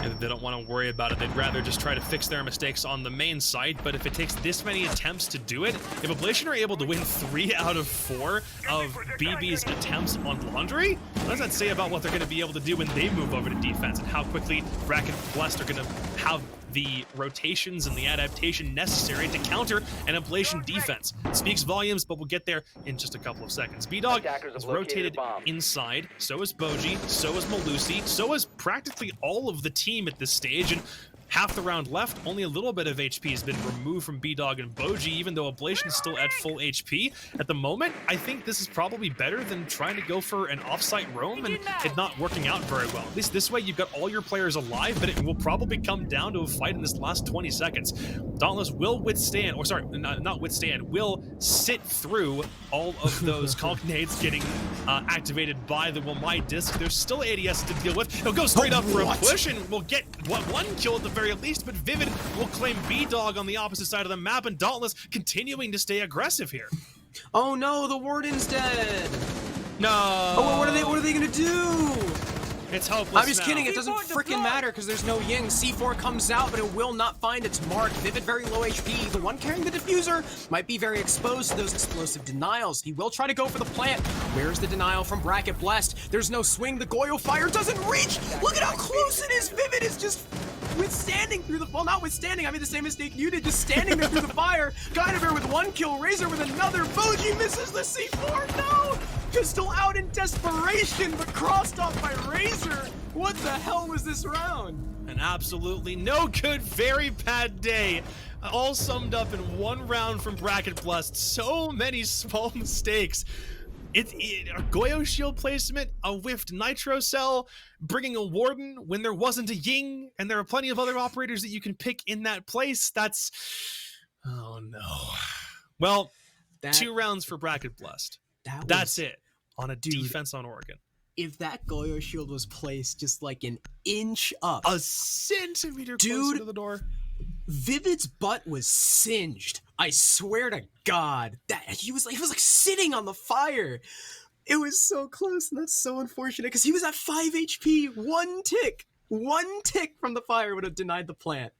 And they don't want to worry about it. They'd rather just try to fix their mistakes on the main site. But if it takes this many attempts to do it, if Ablation are able to win 3 out of 4 of BB's attempts on Laundry, what does that say about what they're going to be able to do when they move over to defense, and how quickly Bracket Blessed are going to have the rotations and the adaptation necessary to counter an Ablation defense? It speaks volumes, but we'll get there in just a couple of seconds. B-Dog Attackers is have located rotated a bomb. inside, so is Boji, so is Malusi, so is practically all of the team at this stage, and half the round left, only a little bit of HP has been removed from B-Dog and Boji, even though Ablation is still at full HP. At the moment, I think this is probably better than trying to go for an offsite roam and it not working out very well. At least this way, you've got all your players alive, but it will probably come down to a fight in this last 20 seconds. Dauntless will withstand, or sorry, not withstand, will sit through all of those cognades getting activated by the Wamai disc. There's still ADS to deal with. He'll go straight up for a push and we'll get one kill at the very least, but Vivid will claim B-Dog on the opposite side of the map, and Dauntless continuing to stay aggressive here. Oh no, the Warden's dead. No. Oh, what are they gonna do? It's hopeless. I'm just kidding, it doesn't freaking matter because there's no Ying. C4 comes out, but it will not find its mark. Vivid very low HP. The one carrying the diffuser might be very exposed to those explosive denials. He will try to go for the plant. Where's the denial from Bracket Blessed? There's no swing. The Goyo fire doesn't reach. Look at how close it is. Vivid is just withstanding through the, well, not withstanding, I made the same mistake you did, just standing there through the fire. Guinevere with 1 kill, Razor with another. Boji misses the C4, no! Pistol out in desperation, but crossed off by Razor. What the hell was this round? An absolutely no good, very bad day. All summed up in one round from Bracket Blessed. So many small mistakes. A Goyo shield placement, a whiffed nitro cell, bringing a Warden when there wasn't a Ying, and there are plenty of other operators that you can pick in that place. That's... oh no. Well, 2 rounds for Bracket Blessed. That's it on a defense on Oregon. if that Goyo shield was placed just like an inch up, a centimeter closer to the door, Vivid's butt was singed. I swear to God, that he was like sitting on the fire. It was so close, and that's so unfortunate because he was at 5 HP. One tick from the fire would have denied the plant.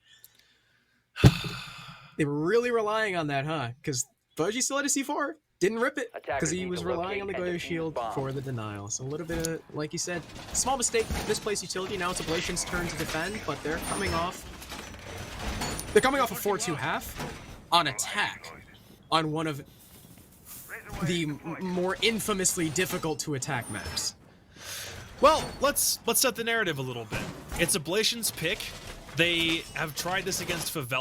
They were really relying on that, huh? Because Boji still had a C4. Didn't rip it because he was relying on the Goyo shield for the denial. So a little bit of, like you said, small mistake, misplaced utility. Now it's Ablation's turn to defend, but they're coming off a 4-2 half on attack on one of the more infamously difficult to attack maps. Well, let's set the narrative a little bit. It's Ablation's pick. They have tried this against against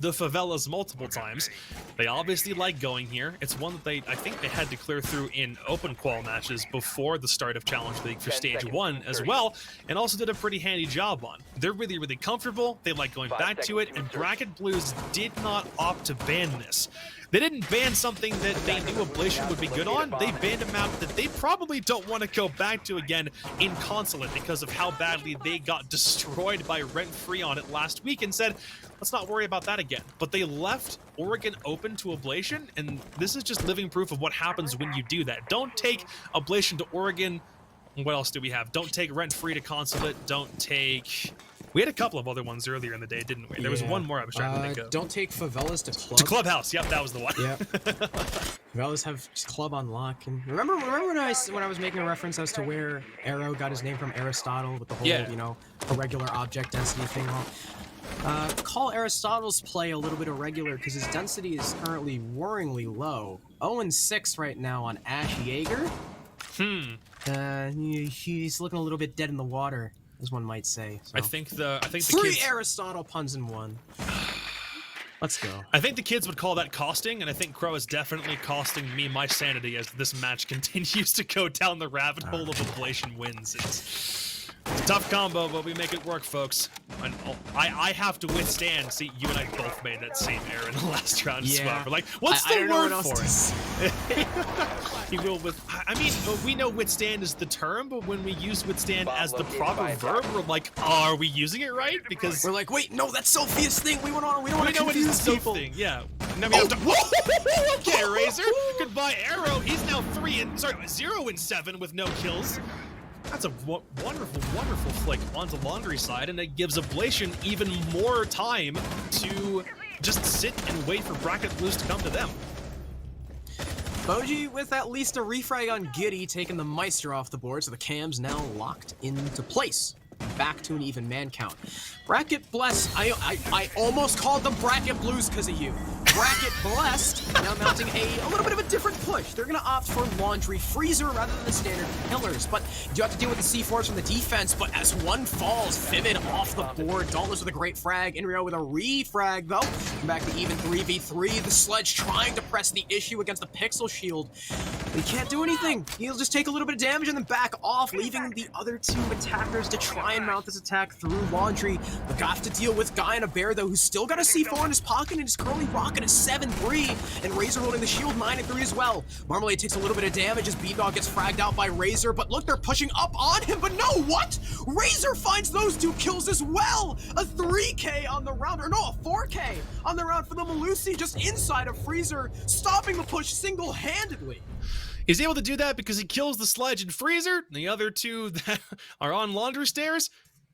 the favelas multiple times. They obviously like going here. It's one that I think they had to clear through in open qual matches before the start of Challenge League for Stage 1 as well, and also did a pretty handy job on. They're really, really comfortable. They like going back to it, and Bracket Blues did not opt to ban this. They didn't ban something that they knew Ablation would be good on. They banned a map that they probably don't want to go back to again in Consulate because of how badly they got destroyed by Rent Free on it last week and said, let's not worry about that again. But they left Oregon open to Ablation, and this is just living proof of what happens when you do that. Don't take Ablation to Oregon. What else do we have? Don't take Rent Free to Consulate. Don't take... We had a couple of other ones earlier in the day, didn't we? There was one more I was trying to think of. Don't take favelas to club. To Clubhouse, yep, that was the one. Yeah. Favelas have club on lock. And remember when I was making a reference as to where Arrow got his name from, Aristotle, with the whole, you know, irregular object density thing. Call Aristotle's play a little bit irregular because his density is currently worryingly low. 0-6 right now on Ash Jaeger. He's looking a little bit dead in the water, as one might say. So. I think the 3 kids... Aristotle puns in one. Let's go. I think the kids would call that costing, and I think Crow is definitely costing me my sanity as this match continues to go down the rabbit hole of Ablation wins. It's a tough combo, but we make it work, folks. And I have to withstand. See, you and I both made that same error in the last round as well. We're like, what's the word for it? He will with. I mean, we know withstand is the term, but when we use withstand as the proper verb, we're like, are we using it right? Because we're like, wait, no, that's Sophia's thing. We don't want to confuse people. Thing. Yeah. Now we have to. Okay, Razor. Goodbye, Arrow. He's now 0-7 with no kills. That's a wonderful, wonderful flick onto Laundry side, and it gives Ablation even more time to just sit and wait for Bracket Blues to come to them. Boji with at least a refrag on Giddy, taking the Meister off the board, so the cam's now locked into place. Back to an even man count. Bracket Blessed, I almost called them Bracket Blues because of you. Bracket Blessed now mounting a little bit of a different push. They're going to opt for Laundry Freezer rather than the standard pillars, but you have to deal with the C4s from the defense, but as one falls, Vivid off the board, Dauntless with a great frag, Inrio with a refrag though. Come back to even 3v3, the Sledge trying to press the issue against the Pixel Shield. But he can't do anything. He'll just take a little bit of damage and then back off, leaving the other 2 attackers to try and mount this attack through Laundry. They'll have to deal with Guy and a Bear though, who's still got a C4 in his pocket and is currently rocking a 7-3, and Razor holding the shield 9-3 as well. Marmalade takes a little bit of damage as B-Dog gets fragged out by Razor, but look, they're pushing up on him, but no, what? Razor finds those 2 kills as well! A 3K on the round, or no, a 4K on the round for the Malusi, just inside of Freezer, stopping the push single-handedly. He's able to do that because he kills the Sledge and Freezer, and the other 2 that are on Laundry Stairs.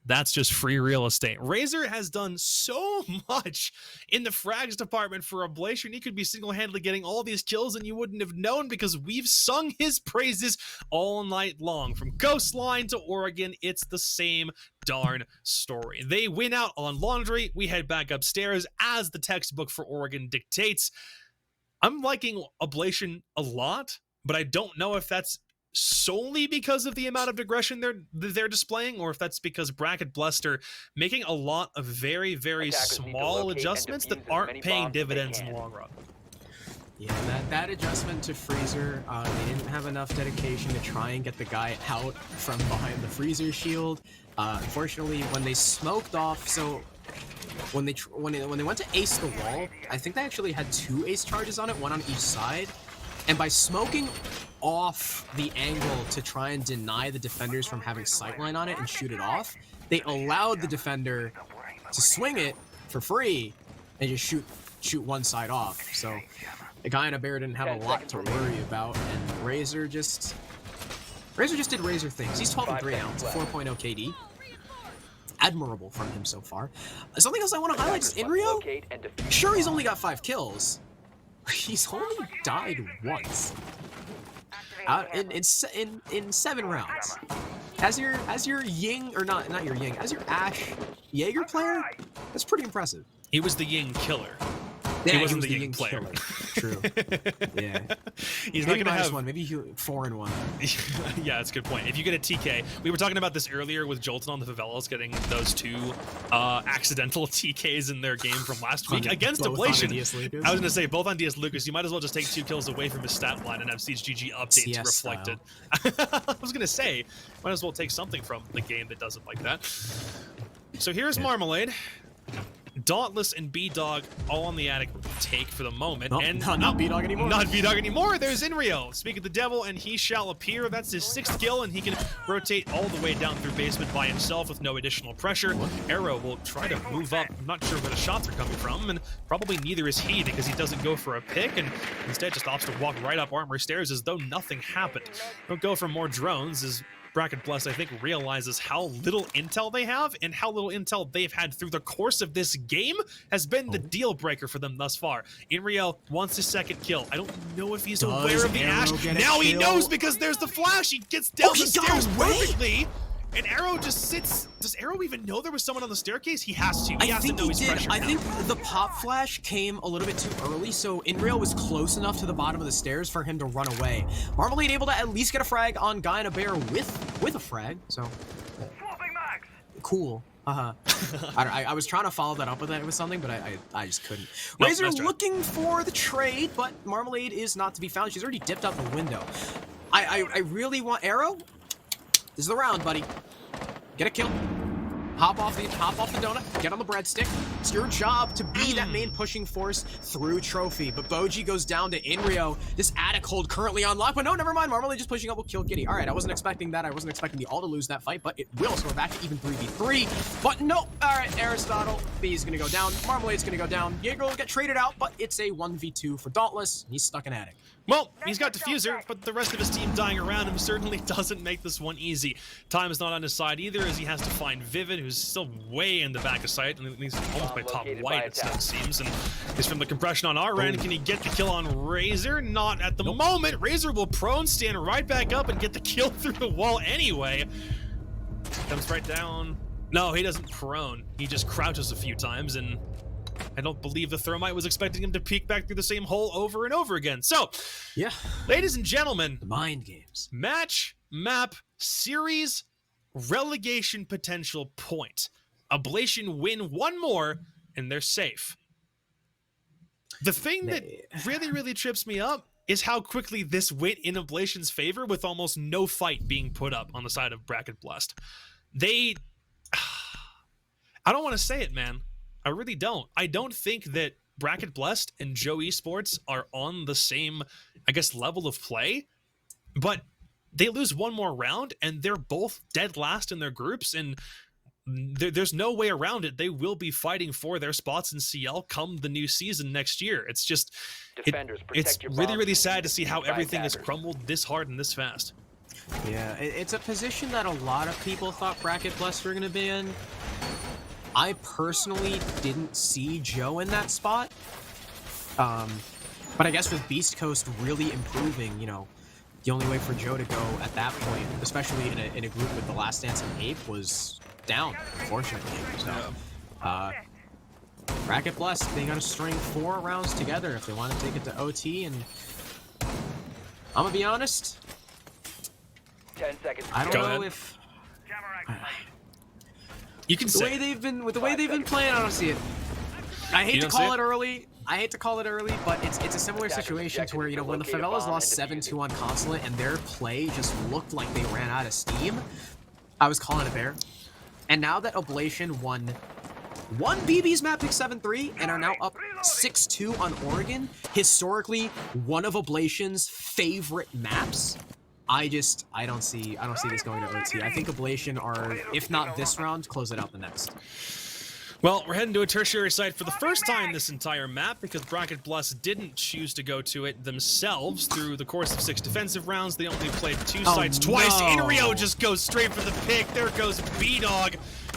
That's just free real estate. Razor has done so much in the frags department for Ablation. He could be single-handedly getting all these kills and you wouldn't have known because we've sung his praises all night long. From Coastline to Oregon, it's the same darn story. They win out on Laundry. We head back upstairs as the textbook for Oregon dictates. I'm liking Ablation a lot, but I don't know if that's solely because of the amount of aggression they're displaying, or if that's because Bracket Blessed are making a lot of very, very small adjustments that aren't paying dividends in the long run. Yeah, that adjustment to Freezer, they didn't have enough dedication to try and get the guy out from behind the Freezer shield. Unfortunately, when they smoked off, so when they went to ace the wall, I think they actually had 2 ace charges on it, one on each side. And by smoking off the angle to try and deny the defenders from having sightline on it and shoot it off, they allowed the defender to swing it for free and just shoot one side off. So the guy in a bear didn't have a lot to worry about, and Razor just did Razor things. He's 12 and 3 now. It's a 4.0 KD. Admirable from him so far. Something else I want to highlight is Inrio. Sure, he's only got 5 kills. He's only died once. In 7 rounds. As your Ying, or not your Ying, as your Ashe Jaeger player, that's pretty impressive. He was the Ying killer. Yeah, he wasn't the Ying player. True. Yeah. He's maybe not gonna have one. Maybe 4 and 1. Yeah, that's a good point. If you get a TK, we were talking about this earlier with Jolton on the Favelas getting those 2 accidental TKs in their game from last week against Ablation. I was gonna say both on DS Lucas. You might as well just take 2 kills away from his stat line and have CGG updates reflected. I was gonna say, might as well take something from the game that does it like that. So here's Marmalade. Dauntless and B-Dog all on the attic take for the moment. Nope, and not B-Dog anymore. Not B-Dog anymore. There's Inrio. Speak of the devil, and he shall appear. That's his 6th kill, and he can rotate all the way down through basement by himself with no additional pressure. Arrow will try to move up. I'm not sure where the shots are coming from, and probably neither is he, because he doesn't go for a pick, and instead just opts to walk right up Armory Stairs as though nothing happened. Don't go for more drones as Bracket Blessed, I think, realizes how little intel they have, and how little intel they've had through the course of this game has been the deal breaker for them thus far. Inrio wants his 2nd kill. I don't know if he's aware of the Ashe. Now he knows because there's the flash. He gets down the stairs perfectly. And Arrow just sits. Does Arrow even know there was someone on the staircase? He has to. He has to know he's pressured. I think the pop flash came a little bit too early, so Inrio was close enough to the bottom of the stairs for him to run away. Marmalade able to at least get a frag on Guy in a Bear with a frag, so cool. I was trying to follow that up with something, but I just couldn't. Nope, Razor looking for the trade, but Marmalade is not to be found. She's already dipped out the window. I really want Arrow. This is the round, buddy. Get a kill. Hop off the donut. Get on the breadstick. It's your job to be that main pushing force through trophy. But Boji goes down to Inrio. This attic hold currently unlocked. But no, never mind. Marmalade just pushing up will kill Giddy. All right, I wasn't expecting that. I wasn't expecting the all to lose that fight, but it will. So we're back to even 3v3. But no. All right, Aristotle. B is going to go down. Marmalade's going to go down. Jaeger will get traded out, but it's a 1v2 for Dauntless. He's stuck in attic. Well, he's got Diffuser, but the rest of his team dying around him certainly doesn't make this one easy. Time is not on his side either, as he has to find Vivid, who's still way in the back of sight, and he's almost by top white, it still seems. And he's from the compression on our end. Can he get the kill on Razor? Not at the moment. Razor will prone, stand right back up, and get the kill through the wall anyway. Comes right down. No, he doesn't prone. He just crouches a few times, and I don't believe the Thermite was expecting him to peek back through the same hole over and over again. So, yeah, ladies and gentlemen, the mind games. Match, map, series, relegation potential point. Ablation win one more, and they're safe. The thing that really trips me up is how quickly this went in Ablation's favor, with almost no fight being put up on the side of Bracket Blessed. I don't want to say it, man. I really don't. I don't think that Bracket Blessed and Joe Esports are on the same, I guess, level of play, but they lose one more round and they're both dead last in their groups, and there's no way around it. They will be fighting for their spots in CL come the new season next year. It's just, it's really sad to see how everything has crumbled this hard and this fast. Yeah, it's a position that a lot of people thought Bracket Blessed were going to be in. I personally didn't see Joe in that spot. But I guess with Beast Coast really improving, you know, the only way for Joe to go at that point, especially in a group with The Last Dance and Ape, was down, unfortunately. So, Bracket Blessed, they got to string 4 rounds together if they want to take it to OT, and I'm gonna be honest, 10 seconds. I don't know if you can the way they've been playing, I don't see it. I hate to call it early. But it's a similar situation to where, you know, when the Favelas lost 7-2 on Consulate and their play just looked like they ran out of steam, I was calling it there. And now that Oblation won won BB's map pick 7-3 and are now up 6-2 on Oregon. Historically, one of Ablation's favorite maps. I don't see this going to OT. I think Ablation are, if not this round, close it out the next. Well, we're heading to a tertiary site for the first time this entire map because Bracket Blessed didn't choose to go to it themselves through the course of 6 defensive rounds. They only played 2 sites twice. No. Inrio just goes straight for the pick. There goes B-Dog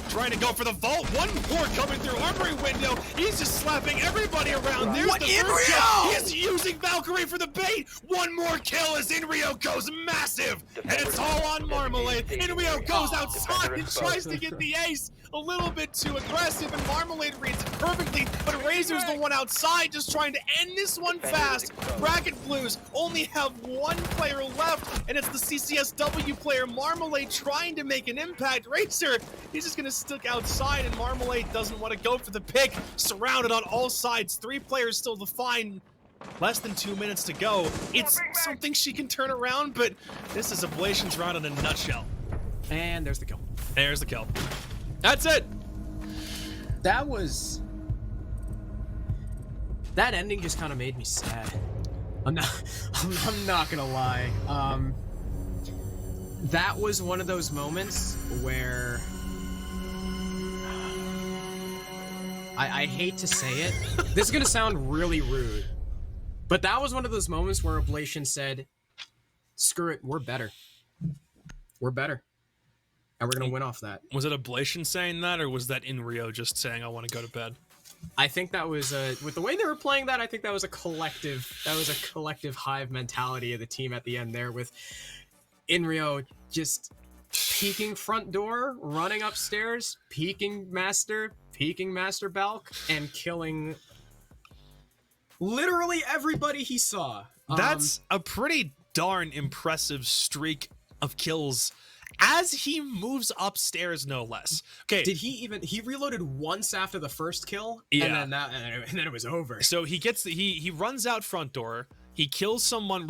trying to go for the vault. One more coming through Armory window. He's just slapping everybody around. There's the first kill. He's using Valkyrie for the bait. One more kill as Inrio goes massive. And it's all on Marmalade. Inrio goes outside and tries to get the ace. A little bit too aggressive, and Marmalade reads it perfectly, but Razor's the one outside just trying to end this one fast. Bracket Blues only have 1 player left, and it's the CCSW player Marmalade trying to make an impact. Razor, he's just gonna stick outside, and Marmalade doesn't want to go for the pick. Surrounded on all sides, 3 players still to find. Less than 2 minutes to go. It's something she can turn around, but this is Ablation's round in a nutshell. And there's the kill. There's the kill. That's it. That ending just kind of made me sad. I'm not gonna lie. That was one of those moments where I hate to say it. This is gonna sound really rude, but that was one of those moments where Ablation said, "Screw it, we're better. We're better." And we're going to win off that. Was it Ablation saying that, or was that Inrio just saying, I want to go to bed? I think that was, with the way they were playing that, I think that was a collective hive mentality of the team at the end there, with Inrio just peeking front door, running upstairs, peeking master balk, and killing literally everybody he saw. That's a pretty darn impressive streak of kills as he moves upstairs, no less. Okay. Did he reloaded once after the first kill? Yeah. And then it was over. So he runs out front door. He kills someone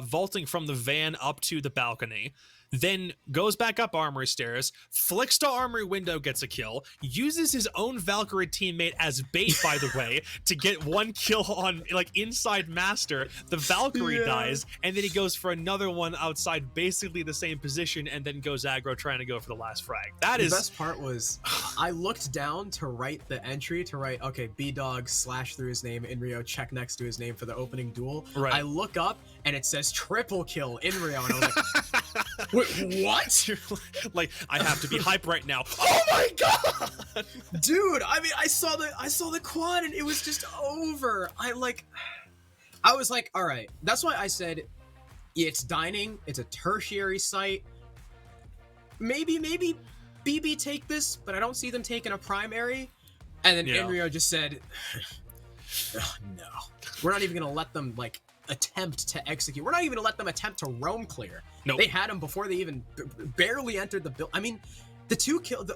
vaulting from the van up to the balcony. Then goes back up Armory stairs, flicks to Armory window, gets a kill, uses his own Valkyrie teammate as bait, by the way, to get 1 kill on, like, inside Master. The Valkyrie dies, and then he goes for another one outside basically the same position, and then goes aggro trying to go for the last frag. The best part was, I looked down to write the entry, okay, B-Dog / through his name, Inrio, check next to his name for the opening duel. Right. I look up, and it says triple kill Inrio, and I was like, wait, what? Like, I have to be hype right now. Oh my god, dude! I mean, I saw the quad, and it was just over. I was like, all right. That's why I said it's dining. It's a tertiary site. Maybe BB take this, but I don't see them taking a primary. And then Inrio just said, oh, no, we're not even gonna let them attempt to execute. We're not even gonna let them attempt to roam clear. Nope. They had him before they even barely entered the build. I mean,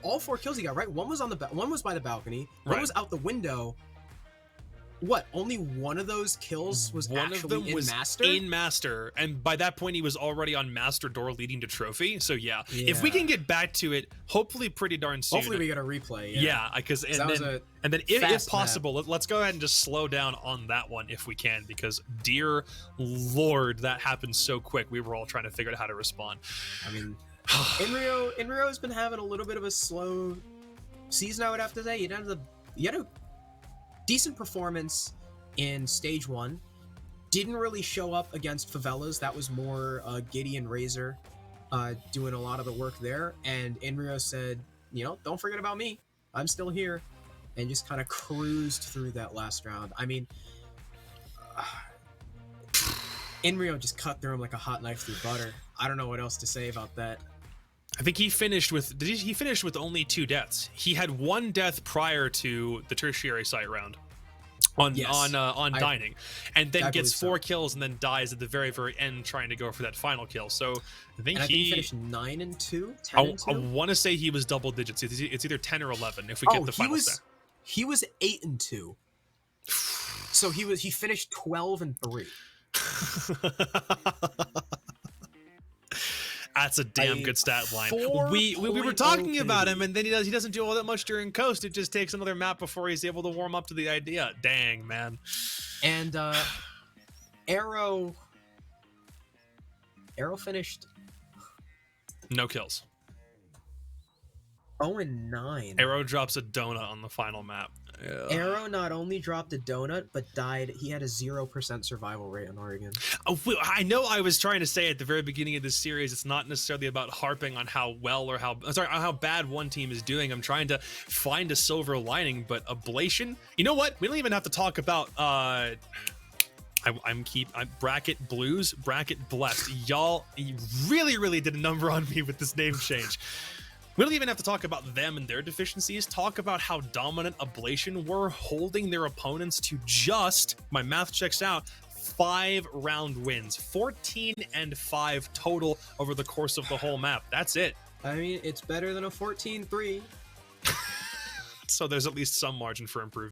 all 4 kills he got, right? One was one was by the balcony. One was out the window. What? Only one of those kills was actually in Master? In Master, and by that point he was already on Master door leading to Trophy. So yeah, if we can get back to it, hopefully pretty darn soon. Hopefully we get a replay. Yeah, because and then if possible, let's go ahead and just slow down on that one if we can, because dear Lord, that happened so quick. We were all trying to figure out how to respond. I mean, Inrio has been having a little bit of a slow season, I would have to say. You had a decent performance in stage 1. Didn't really show up against Favelas. That was more Giddy and Razor doing a lot of the work there. And Inrio said, don't forget about me. I'm still here. And just kind of cruised through that last round. I mean, Inrio just cut through him like a hot knife through butter. I don't know what else to say about that. I think he finished with only 2 deaths. He had 1 death prior to the tertiary site round on dining, and then gets 4 kills and then dies at the very end trying to go for that final kill. So I think he finished 9-2. I want to say he was double digits. It's either 10 or 11 if we get the final set. He was 8-2. So he finished 12-3. That's a damn good stat line. We were 4.0 talking about him, Kennedy. and then he doesn't do all that much during Coast. It just takes another map before he's able to warm up to the idea. Dang, man. And Arrow finished No kills. 0-9. Arrow drops a donut on the final map. Arrow not only dropped a donut, but died. He had a 0% survival rate on Oregon. Oh, I know I was trying to say at the very beginning of this series, it's not necessarily about harping on how well or how bad one team is doing. I'm trying to find a silver lining, but Ablation, you know what? We don't even have to talk about I'm Bracket Blues, Bracket Blessed. Y'all really did a number on me with this name change. We don't even have to talk about them and their deficiencies. Talk about how dominant Ablation were, holding their opponents to just, my math checks out, 5 round wins. 14-5 total over the course of the whole map. That's it. I mean, it's better than a 14-3. So there's at least some margin for improvement.